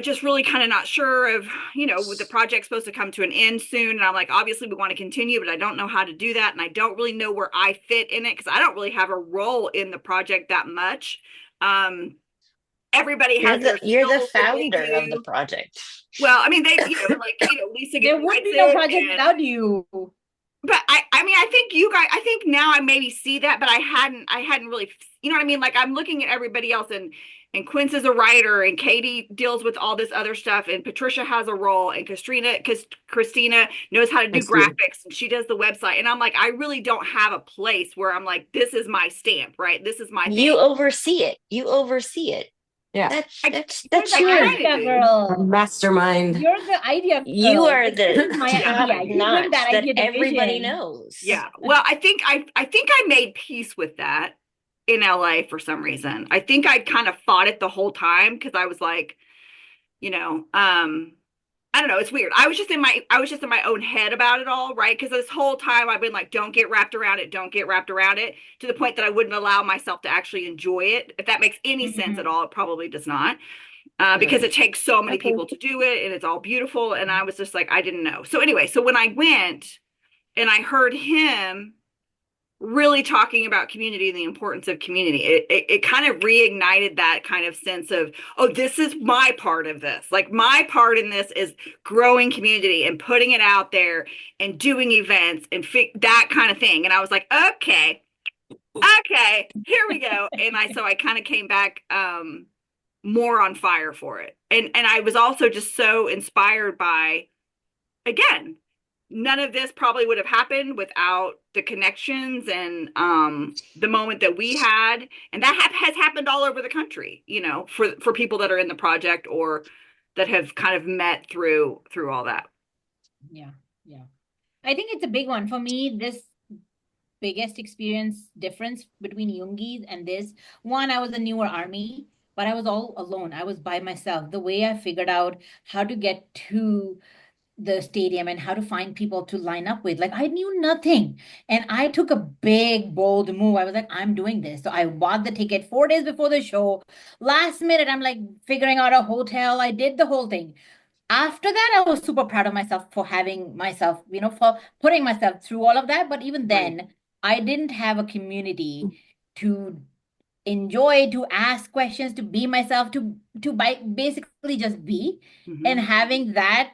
just really kind of not sure of, with the project supposed to come to an end soon. And I'm like, obviously we want to continue, but I don't know how to do that. And I don't really know where I fit in it because I don't really have a role in the project that much. Everybody has you're the founder of the project. Well, I mean, they, Lisa there would be no project without you. But I think you guys, I think now I maybe see that, but I hadn't really, you know what I mean? Like I'm looking at everybody else and and Quince is a writer, and Katie deals with all this other stuff, and Patricia has a role, and Christina knows how to do graphics, and she does the website. And I'm like, I really don't have a place where I'm like, this is my stamp, right? This is my thing. You oversee it. Yeah. That's You're the your idea girl. Mastermind. You're the idea girl. you are Like, this the is my top idea. You bring notch that that idea to everybody vision. knows. Yeah. Well, I think I made peace with that in LA for some reason. I think I kind of fought it the whole time because I was like, I don't know, it's weird. I was just in my own head about it all, right? Because this whole time I've been like, don't get wrapped around it, to the point that I wouldn't allow myself to actually enjoy it. If that makes any sense at all, it probably does not. Because it takes so many people to do it, and it's all beautiful. And I was just like, I didn't know. So anyway, so when I went and I heard him really talking about community and the importance of community, it kind of reignited that kind of sense of, oh, this is my part of this. Like, my part in this is growing community and putting it out there and doing events and that kind of thing. And I was like, okay, here we go. And I kind of came back more on fire for it. And I was also just so inspired by, again, none of this probably would have happened without the connections and the moment that we had. And that has happened all over the country, for people that are in the project or that have kind of met through all that. Yeah. I think it's a big one. For me, this biggest experience difference between Yoongi's and this one, I was a newer army, but I was all alone. I was by myself. The way I figured out how to get to the stadium and how to find people to line up with. Like, I knew nothing. And I took a big, bold move. I was like, I'm doing this. So I bought the ticket 4 days before the show. Last minute, I'm like figuring out a hotel. I did the whole thing. After that, I was super proud of myself for having myself, for putting myself through all of that. But even then, I didn't have a community to enjoy, to ask questions, to be myself, to basically just be. And having that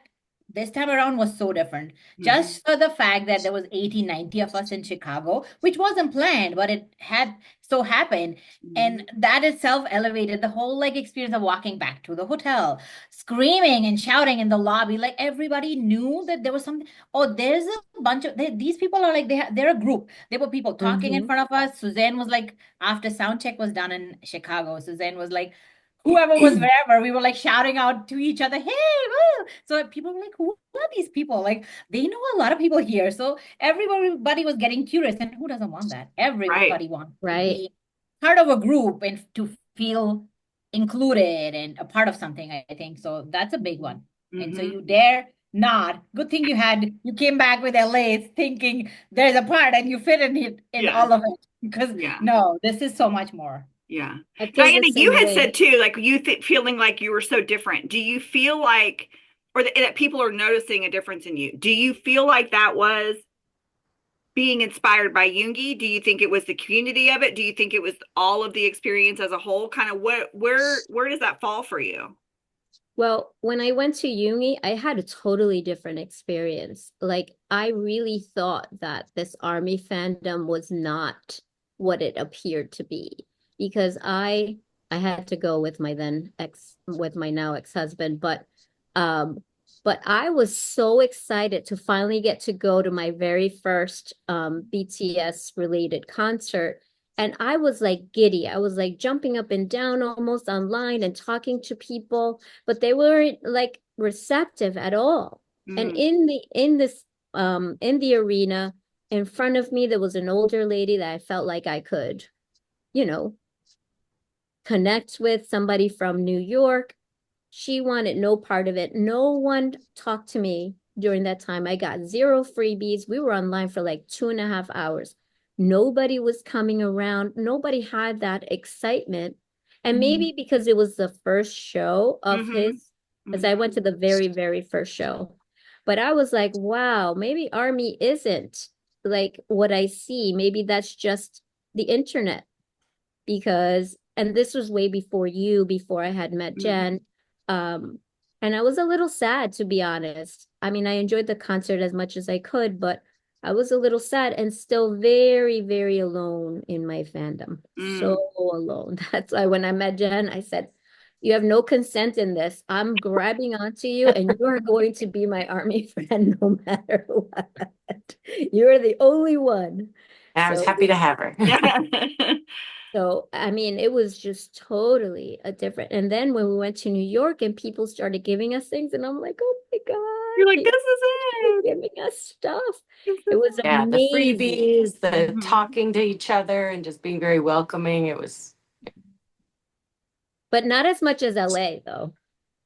this time around was so different. Just for the fact that there was 80, 90 of us in Chicago, which wasn't planned, but it had so happened. And that itself elevated the whole experience of walking back to the hotel, screaming and shouting in the lobby. Like, everybody knew that there was something. Oh, there's a bunch of these people are like, they're a group. There were people talking in front of us. Suzanne was like, after sound check was done in Chicago, Suzanne was like, whoever was wherever, we were like shouting out to each other, hey, woo! So people were like, who are these people? Like, they know a lot of people here. So everybody was getting curious. And who doesn't want that? Everybody wants to be part of a group and to feel included and a part of something, I think. So that's a big one. And so you dare not. Good thing you came back with LA thinking there's a part and you fit in it in all of it. Because no, this is so much more. Yeah. Diana, you had said too, like, you feeling like you were so different. Do you feel like, or that people are noticing a difference in you? Do you feel like that was being inspired by Yoongi? Do you think it was the community of it? Do you think it was all of the experience as a whole? Kind of where does that fall for you? Well, when I went to Yoongi, I had a totally different experience. Like, I really thought that this army fandom was not what it appeared to be. Because I had to go with my now ex-husband, but I was so excited to finally get to go to my very first BTS related concert, and I was like giddy. I was like jumping up and down almost online and talking to people, but they weren't like receptive at all. And in the arena in front of me, there was an older lady that I felt like I could, connect with, somebody from New York. She wanted no part of it. No one talked to me during that time. I got 0 freebies. We were online for like 2.5 hours. Nobody was coming around. Nobody had that excitement. And maybe because it was the first show of his, because I went to the very, very first show. But I was like, wow, maybe Army isn't like what I see. Maybe that's just the internet. And this was way before I had met Jen. And I was a little sad, to be honest. I mean, I enjoyed the concert as much as I could, but I was a little sad and still very, very alone in my fandom. So alone. That's why when I met Jen, I said, you have no consent in this. I'm grabbing onto you, and you are going to be my army friend no matter what. You are the only one. And I was So happy to have her. so, I mean, it was just totally a different. And then when we went to New York and people started giving us things, and I'm like, oh my You're God, like, people this is started it. giving us stuff. This It is was Yeah, the amazing. freebies, the Mhm. talking to each other and just being very welcoming. It was, But not as much as LA, though.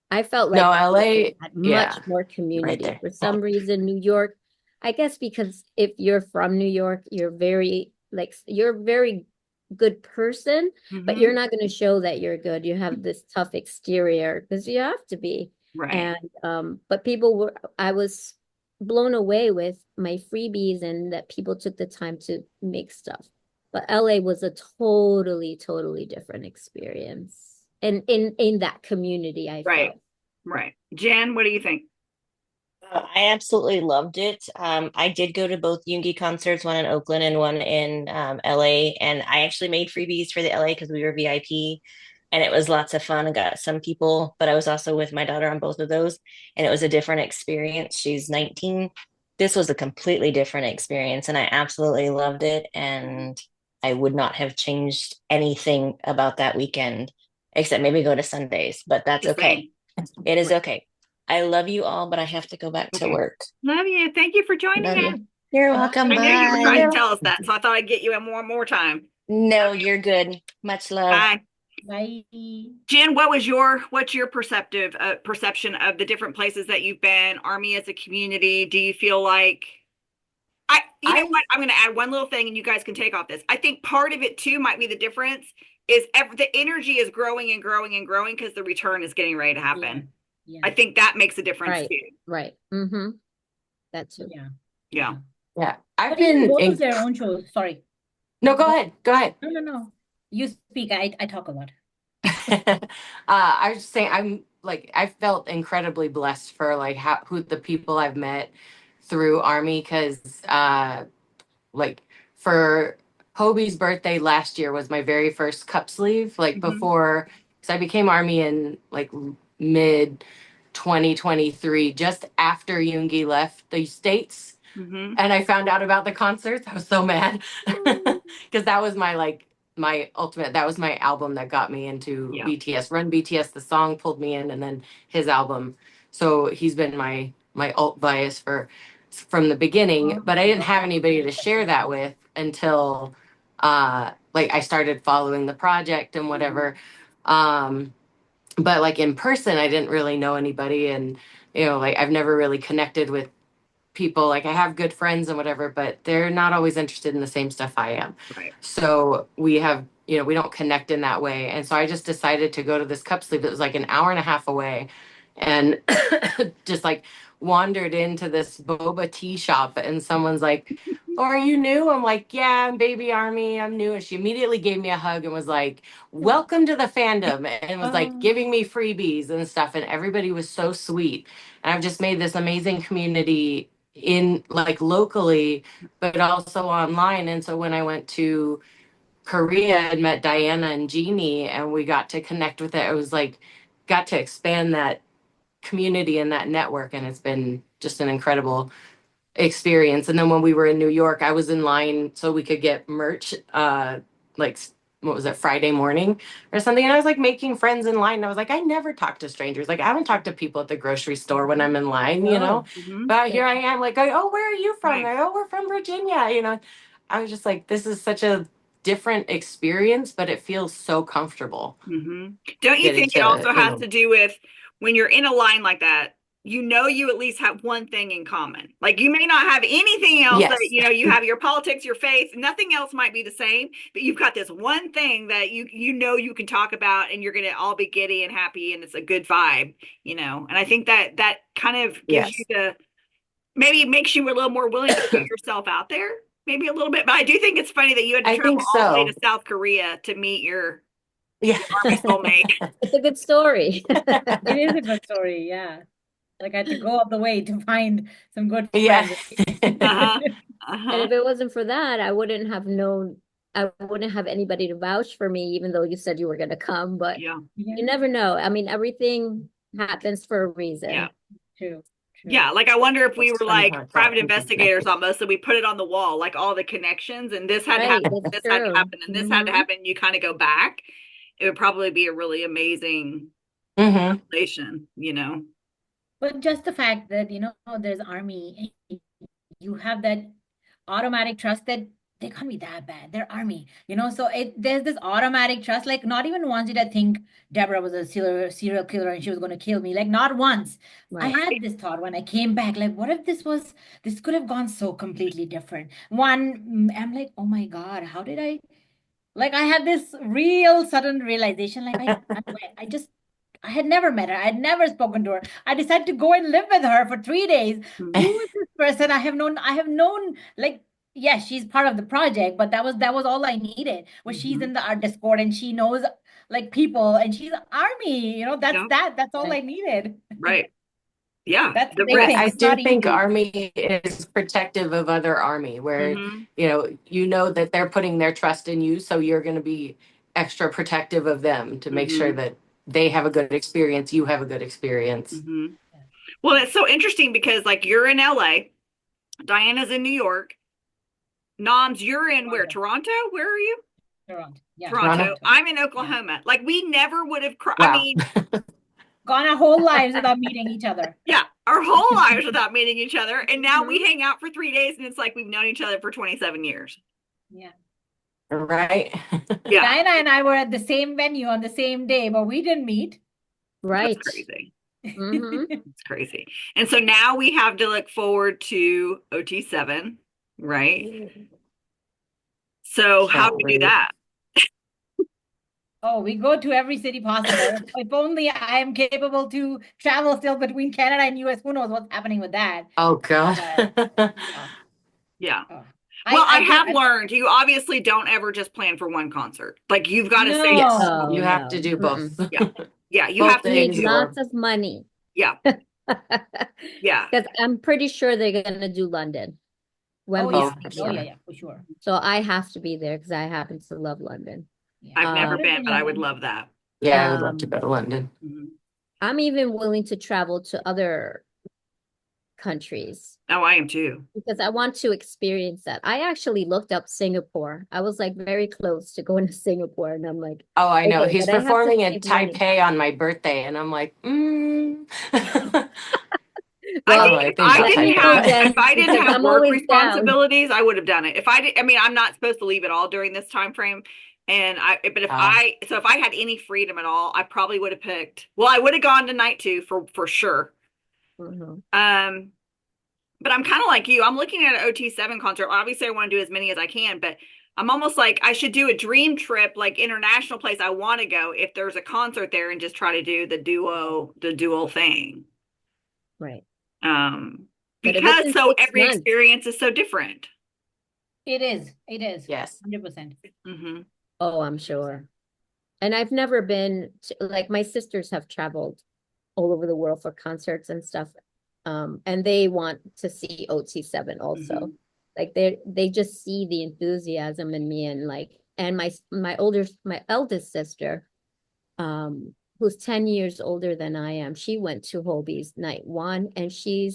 I felt no, like LA, had yeah, much more right community. there. For some reason, New York, I guess because if you're from New York, you're very like you're a very good person, but Mhm. you're not going to show that you're good. You have this tough exterior because you have to be. Right. And but people were I was blown away with my freebies and that people took the time to make stuff. But LA was a totally, totally different experience. And in that community, I Right. felt. Right. Jen, what do you think? I absolutely loved it. I did go to both Yoongi concerts, one in Oakland and one in LA, and I actually made freebies for the LA because we were VIP, and it was lots of fun. I got some people, but I was also with my daughter on both of those, and it was a different experience. She's 19. This was a completely different experience, and I absolutely loved it. And I would not have changed anything about that weekend, except maybe go to Sundays, but that's okay. Same. It is okay. I love you all, but I have to go back to Okay. work. Love you. Thank you for joining Love us. you. You're welcome. I knew you were trying to Bye. tell us that, so I thought I'd get you in more time. No, you're good. Much love. Bye. Bye. Jen, what's your perception of the different places that you've been, Army as a community? Do you feel like you know I, what? I'm going to add one little thing and you guys can take off this. I think part of it too might be the difference is the energy is growing and growing and growing because the return is getting ready to happen. Yeah. I think that makes a difference Right, too. right. Mm-hmm. That too. Yeah. Yeah. yeah, I've But even been, both of their own shows. Sorry. no, go ahead, go ahead. No. You speak. I talk a lot. I was just saying, I'm like, I felt incredibly blessed for like who the people I've met through Army, because like for Hobie's birthday last year was my very first cup sleeve, like Mhm. before, because I became Army in like mid 2023, just after Yoongi left the States. Mhm. And I found out about the concerts. I was so mad because that was my like my ultimate. That was my album that got me into Yeah. BTS. Run BTS, the song pulled me in, and then his album. So he's been my alt bias from the beginning. But I didn't have anybody to share that with until like I started following the project and whatever. But like in person, I didn't really know anybody, and like I've never really connected with people. Like I have good friends and whatever, but they're not always interested in the same stuff I am. Right. So we have, we don't connect in that way. And so I just decided to go to this cup sleeve that was like an hour and a half away, and just like wandered into this boba tea shop, and someone's like, "Oh, are you new?" I'm like, "Yeah, I'm baby Army. I'm new." And she immediately gave me a hug and was like, "Welcome to the fandom," and was like giving me freebies and stuff. And everybody was so sweet. And I've just made this amazing community in like locally, but also online. And so when I went to Korea and met Diana and Jeannie, and we got to connect with it, it was like got to expand that community and that network, and it's been just an incredible experience. And then when we were in New York, I was in line so we could get merch, like what was it, Friday morning or something. And I was like making friends in line. And I was like, I never talk to strangers. Like I haven't talked to people at the grocery store when I'm in line, No. Mhm. But here I am, like, oh, where are you from? Right. Oh, we're from Virginia. I was just like, this is such a different experience, but it feels so comfortable Mhm. Don't you getting think it to, also has to do with when you're in a line like that, you at least have one thing in common. Like you may not have anything else that, yes. you have your politics, your faith, nothing else might be the same, but you've got this one thing that you can talk about and you're going to all be giddy and happy and it's a good vibe. And I think that kind of gives you Yes. maybe it makes you a little more willing to put yourself out there, maybe a little bit. But I do think it's funny that you had to I travel think all the way to so. South Korea to meet your Yeah. army soulmate. It's a good story. It is a good story. Yeah. Like I had to go all the way to find some good Yeah. friends. Uh-huh. And if it wasn't for that, I wouldn't have known, I wouldn't have anybody to vouch for me, even though you said you were going to come. But Yeah. you never know. I mean, everything happens for a reason. Yeah. True. Yeah, like I wonder if we It's were funny like how it's all private investigators almost, so we put it on the wall, like all the connections, and this had to Right, happen, that's this had to true. happen, and this had to Mhm. happen. You kind of go back. It would probably be a really amazing Mm-hmm. relation, you know? But just the fact that, there's army, you have that automatic trust that they can't be that bad. They're army, so there's this automatic trust. Like, not even once did I think Deborah was a serial killer and she was going to kill me. Like, not once. I Right. had this thought when I came back, like, what if this could have gone so completely different. I'm like, oh my God, how did like, I had this real sudden realization, like, I just, I had never met her. I had never spoken to her. I decided to go and live with her for 3 days. Who is this person? I have known, like, yes, she's part of the project, but that was all I needed. Was she's in the art Discord and she knows, like, people, and she's army. Yeah, that's all I Right. needed. right. Yeah, That's the the big risk. thing. I It's do not think easy. Army is protective of other Army, where Hmm. you know that they're putting their trust in you, so you're going to be extra protective of them to make sure Hmm. that they have a good experience, you have a good experience. Hmm. Well, it's so interesting because like you're in LA, Diana's in New York, Noms, you're in where? Toronto. Toronto? Where are you? Toronto. Yeah, Toronto. Toronto? Toronto. I'm in Yeah. Oklahoma. Like we never would have I Wow. mean, Gone our whole lives without meeting each other. yeah, our whole lives without meeting each other. And now we Mhm. hang out for 3 days and it's like we've known each other for 27 years. Yeah. Right? Yeah, Diana and I were at the same venue on the same day, but we didn't meet. that's Right. crazy. Hmm. It's crazy. And so now we have to look forward to OT7, right? So how do Can't we do wait. that? Oh, we go to every city possible. If only I am capable to travel still between Canada and US. Who knows what's happening with that? Oh God. But oh, Yeah. oh. Well, I I have can't. learned you obviously don't ever just plan for one concert. Like you've got to say yes. Yes, No. Oh, you have to no. do both. Mm-mm. Yeah. Yeah, you Both have to You do need things two. lots or of money. Yeah. Yeah. Because I'm pretty sure they're going to do London, Oh Wembley yeah. both. Oh Stadium. yeah, for sure. So I have to be there because I happen to love London. Yeah. I've I never would have been, been but I would London. love that. Yeah, I would love to Um, go to London. Mhm. I'm even willing to travel to other countries Oh, I am too. because I want to experience that. I actually looked up Singapore. I was like very close to going to Singapore, and I'm like, Oh, I know. okay, He's but I have to performing in save money. Taipei on my birthday, and I'm like, I Oh, Well, think I if think I about let didn't me know have Taipei. if then I didn't because have I'm work always down. responsibilities, I would have done it. If I did, I mean, I'm not supposed to leave at all during this time frame. But if I had any freedom at all, I probably would have picked, well, I would have gone to night two for sure. Mhm. Um, but I'm kind of like you. I'm looking at an OT7 concert. Obviously, I want to do as many as I can, but I'm almost like I should do a dream trip, like international place I want to go if there's a concert there and just try to do the dual thing. Right. But if it's Because in so 6 months, every experience is so different. It is. It is. Yes. 100%. Hmm. oh, I'm sure. And I've never been to, like my sisters have traveled all over the world for concerts and stuff. And they want to see OT7 also. Hmm. Like they just see the enthusiasm in me and like and my eldest sister, who's 10 years older than I am, she went to Hobie's night one and she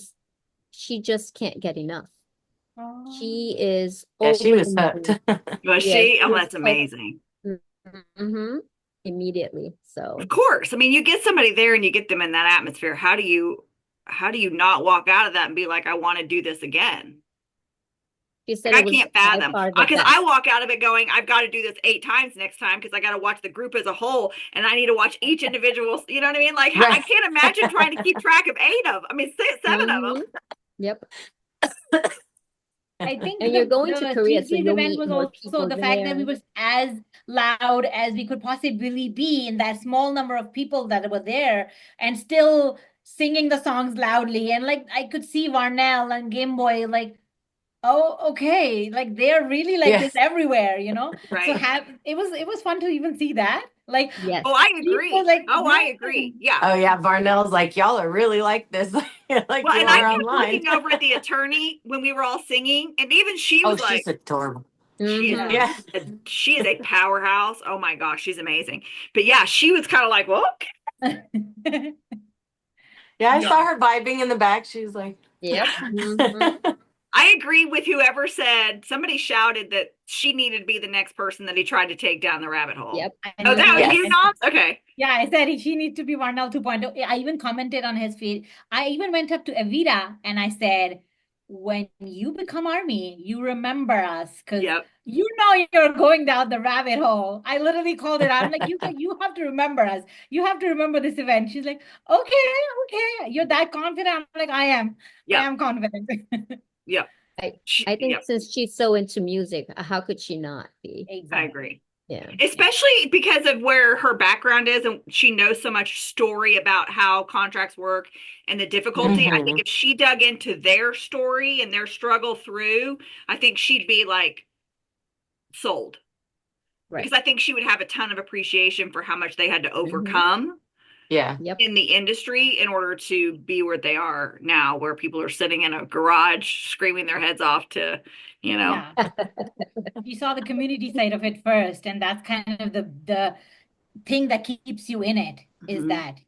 just can't get enough. Oh, She is Yeah, she over was the hooked. moon. But Yeah, she oh, was that's amazing. mm-hmm, immediately. Of So course. I mean, you get somebody there and you get them in that atmosphere. How do you not walk out of that and be like, I want to do this again? she Like said I it was can't by fathom far the because I best. walk out of it going, I've got to do this 8 times next time because I got to watch the group as a whole and I need to watch each individual. You know what I mean? Like I Right. can't imagine trying to keep track of 8 of, I mean, 7 of Mhm. them. Yep. I think And you're the going to the Korea, so Tuesday's you'll event meet was more also people the fact that we there. were as loud as we could possibly be in that small number of people that were there, and still singing the songs loudly. And like, I could see Varnell and Gameboy, like, oh, okay, like they're really like this Yes. everywhere, So Right. it was fun to even see that. Like, Yes. Oh, I she agree. was like, Oh, I yeah. agree. Yeah. Oh yeah, Varnell's like, y'all are really like this, like Well, you and I are kept online. looking over at the attorney when we were all singing, and even she Oh, was like, she's adorable. she is, Mhm. Yeah. she is a powerhouse. Oh my gosh, she's amazing. But yeah, she was kind of like, well, Yeah, I no. saw her vibing in the back. She was like, Yep. Mhm. I agree with whoever said, somebody shouted that she needed to be the next person that he tried to take down the rabbit hole. Yep. Oh, that was Yes. you, Namz? Okay. Yeah, I said she needs to be Varnell 2.0. I even commented on his feed. I even went up to Evita and I said, when you become Army, you remember us because Yep. you know you're going down the rabbit hole. I literally called it out. I'm like, you have to remember us. You have to remember this event. She's like, okay. You're that confident. I'm like, I am. I Yep. am confident. Yep. I think Yep. since she's so into music, how could she not be? I Exactly. agree. Yeah. Especially because of where her background is, and she knows so much story about how contracts work and the difficulty. I think Mhm. if she dug into their story and their struggle through, I think she'd be like sold. Right. Because I think she would have a ton of appreciation for how much they had to Mm-hmm. overcome Yeah. Yep. in the industry in order to be where they are now, where people are sitting in a garage screaming their heads off to, Yeah. You saw the community side of it first, and that's kind of the thing that keeps you in it is Mhm. that,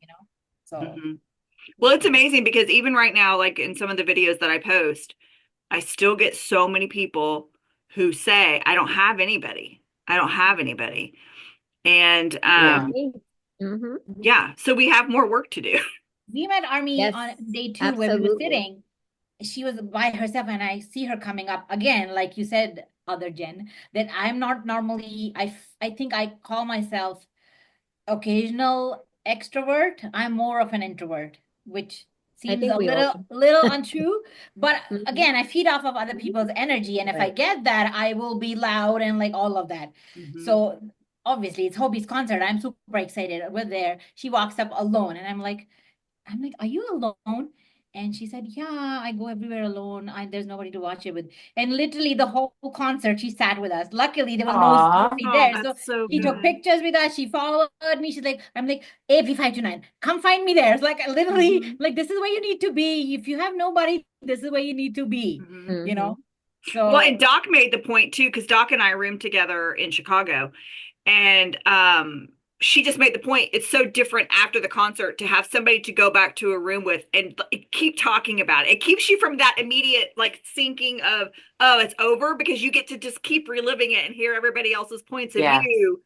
So Mhm. Well, it's amazing because even right now, like in some of the videos that I post, I still get so many people who say, I don't have anybody. I don't have anybody. And Yeah. Mm-hmm. yeah, so we have more work to do. we met Army Yes, on day 2 where we were absolutely. sitting. She was by herself, and I see her coming up again, like you said, other Jen, that I'm not normally. I think I call myself occasional extrovert. I'm more of an introvert, which I seems think a we all. little untrue. But Mhm. again, I feed off of other people's energy, and if I Right. get that, I will be loud and like all of that. Mhm. So obviously, it's Hobie's concert. I'm super excited. We're there. She walks up alone, and I'm like, are you alone? And she said, yeah, I go everywhere alone. There's nobody to watch it with. And literally the whole concert, she sat with us. Luckily, there was Aw. nobody Oh, there. So that's so she took good. pictures with us. She followed me. She's like, I'm like, AP529, come find me there. It's like literally, Mhm. like, this is where you need to be. If you have nobody, this is where you need to be, Mhm. you know? Well, So and Doc made the point too, because Doc and I roomed together in Chicago. And she just made the point, it's so different after the concert to have somebody to go back to a room with and keep talking about it. It keeps you from that immediate like sinking of, oh, it's over, because you get to just keep reliving it and hear everybody else's points of Yeah. view.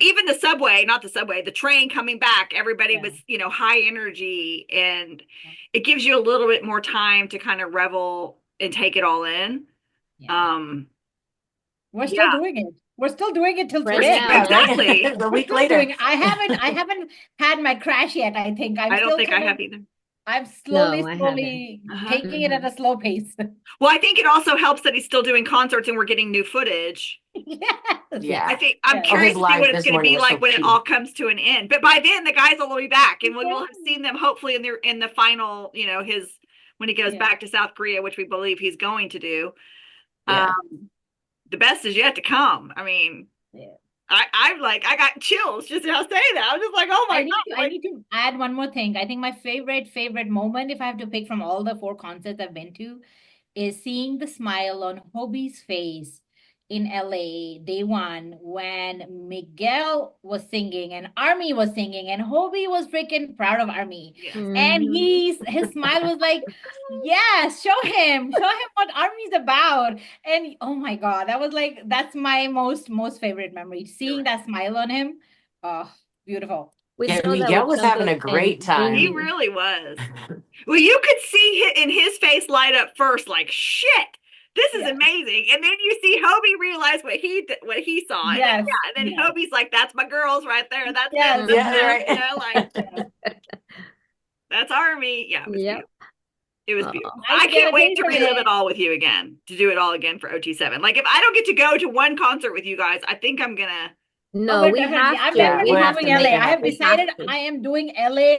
Even the subway, not the subway, the train coming back, everybody Yeah. was, high energy, and it gives you a little bit more time to kind of revel and take it all in. yeah, we're still Yeah, doing it. We're still doing it till Right today. now. exactly. Right? A We're week still later. doing it. I haven't had my crash yet. I think I'm I don't still think I kind of have either. I'm No, I haven't. slowly Uh-huh. taking it at a slow pace. Well, I think it also helps that he's still doing concerts and we're getting new footage. Yes. Yeah. I think I'm Yes. Oh, curious his to see what live it's this going to morning be was so like when it cute. all comes to an end. But by then, the guys will be back, and we'll have Yeah. seen them hopefully in the final. His when he goes Yeah. back to South Korea, which we believe he's going to do. Yeah. The best is yet to come. I mean, Yeah. I got chills just now saying that. I'm just like, oh my God. I need to add one more thing. I think my favorite moment, if I have to pick from all the 4 concerts I've been to, is seeing the smile on Hobie's face in LA day 1 when Miguel was singing and Army was singing and Hobie was freaking proud of Army. Yes. And Mhm. his smile was like, yes, show him what Army's about. And oh my God, that's my most favorite memory. Seeing that smile on him. Oh, beautiful. We Yeah, saw that Miguel with was having a Jungkook great and time. He Jin. really was. Well, you could see in his face light up first, like shit. This is Yeah. amazing, and then you see Hobie realize what he saw, and Yes. then Hobie's like, "That's my girls right there. That's Yes. them. That's Yeah, them." right. Like Yeah. that's Army. Yeah, it was Yep. beautiful. It was Oh, beautiful. Nice I to get can't a wait taste to of relive it. it all with you again. To do it all again for OT7. Like if I don't get to go to one concert with you guys, I think I'm gonna. no, we're we definitely, have I'm to. Yeah, definitely we'll We have have to doing to make LA. make it I have happen. we have decided to. I am doing LA.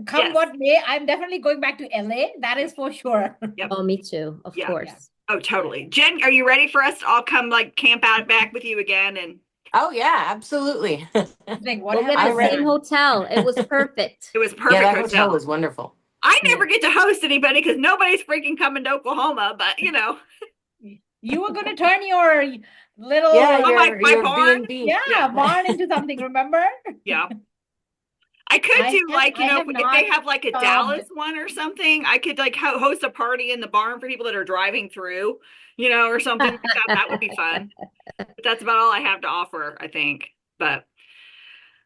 Come Yes. what may, I'm definitely going back to LA. That is for sure. Yep. Oh, me too. Of Yeah. course. Oh, totally. Jen, are you ready for us to all come like camp out back with you again and Oh yeah, absolutely. Like, what We'll get I the happened read- same there? hotel. It was perfect. It was Yeah, perfect that hotel. hotel was wonderful. I never Yeah. get to host anybody because nobody's freaking coming to Oklahoma, but you know, You were going to turn your little, Yeah, on my your barn. B&B. yeah, barn into something, remember? Yeah. I could do like, I have if not they have like a stopped. Dallas one or something, I could like host a party in the barn for people that are driving through, or something like that. That would be fun. But that's about all I have to offer, I think. But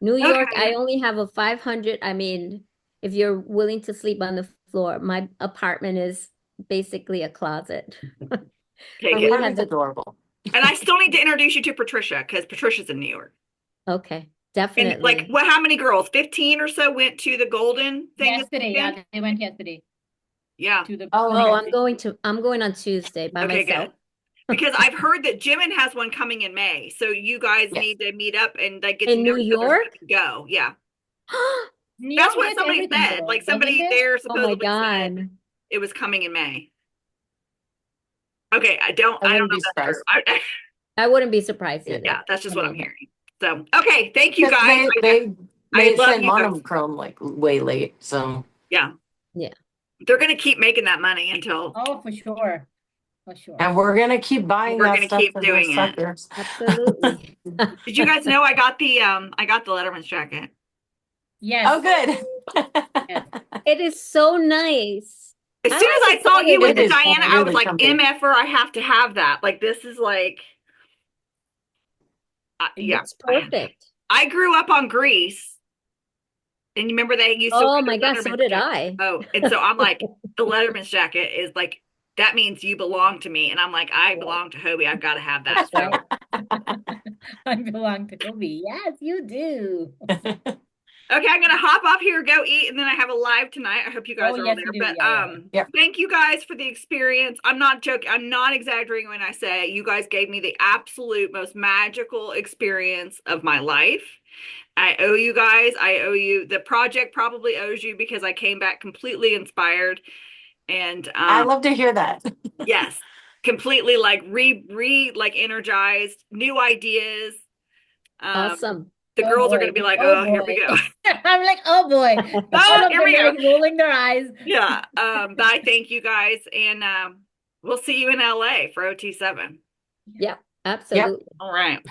New York, okay. I only have a 500. I mean, if you're willing to sleep on the floor, my apartment is basically a closet. Take And it. we That had is the, adorable. And I still need to introduce you to Patricia because Patricia's in New York. okay, And like, definitely. how many girls? 15 or so went to the Golden thing this Yesterday, weekend? yeah, they went yesterday Yeah. to the Oh, Oh, okay. I'm going on Tuesday by Okay, myself. good. Because I've heard that Jimin has one coming in May. So you guys Yes. need to meet up and like get to In know New each other so York? you can go. Yeah. New That's York what gets somebody everything said. though, Like doesn't somebody it? there Oh my supposedly said God. it was coming in May. Okay, I I don't know wouldn't be if that's true. surprised. I wouldn't be surprised Yeah. either. Yeah, that's just I what I'm mean, hearing. So, okay, thank you Because guys. they I love sent you guys. monochrome like way late. So Yeah, yeah. they're gonna keep making that money until Oh, for sure. For sure. and we're gonna keep buying we're that gonna stuff keep for those doing it. suckers. Absolutely. Did you guys know I got the Letterman's jacket? Yes. Oh good. Yes. It is so nice. As I soon as was I saw you excited with It the about is Diana, that. I was really like, comfy. MFer, I have to have that. Like this is like yeah. It's perfect. I grew up on Grease. And you remember they used to Oh wear my the God, so Letterman's did jacket. I. Oh, and so I'm like, the Letterman's jacket is like, that means you belong to me. And I'm like, I Yeah, belong to Hobie. I've got to have that. that's So, right. I belong to Kobe. Yes, you do. okay, I'm going to hop off here, go eat. And then I have a live tonight. I hope you guys Oh, are all yes, there. you do. But Yeah. Yep. thank you guys for the experience. I'm not joking. I'm not exaggerating when I say you guys gave me the absolute most magical experience of my life. I owe you guys. I owe you. The project probably owes you because I came back completely inspired. And I love to hear that. yes, completely like like energized, new ideas. Awesome. The Oh girls are going boy. to be like, Oh oh, here we boy. go. I'm like, oh boy. Oh, All of here them we are go. like rolling their eyes. Yeah. But I thank you guys, and we'll see you in LA for OT7. Yeah, absolutely. All right.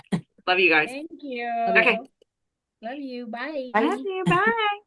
Love you guys. Thank you. Love you. Okay. Love you. Bye. Bye. Love you. Bye.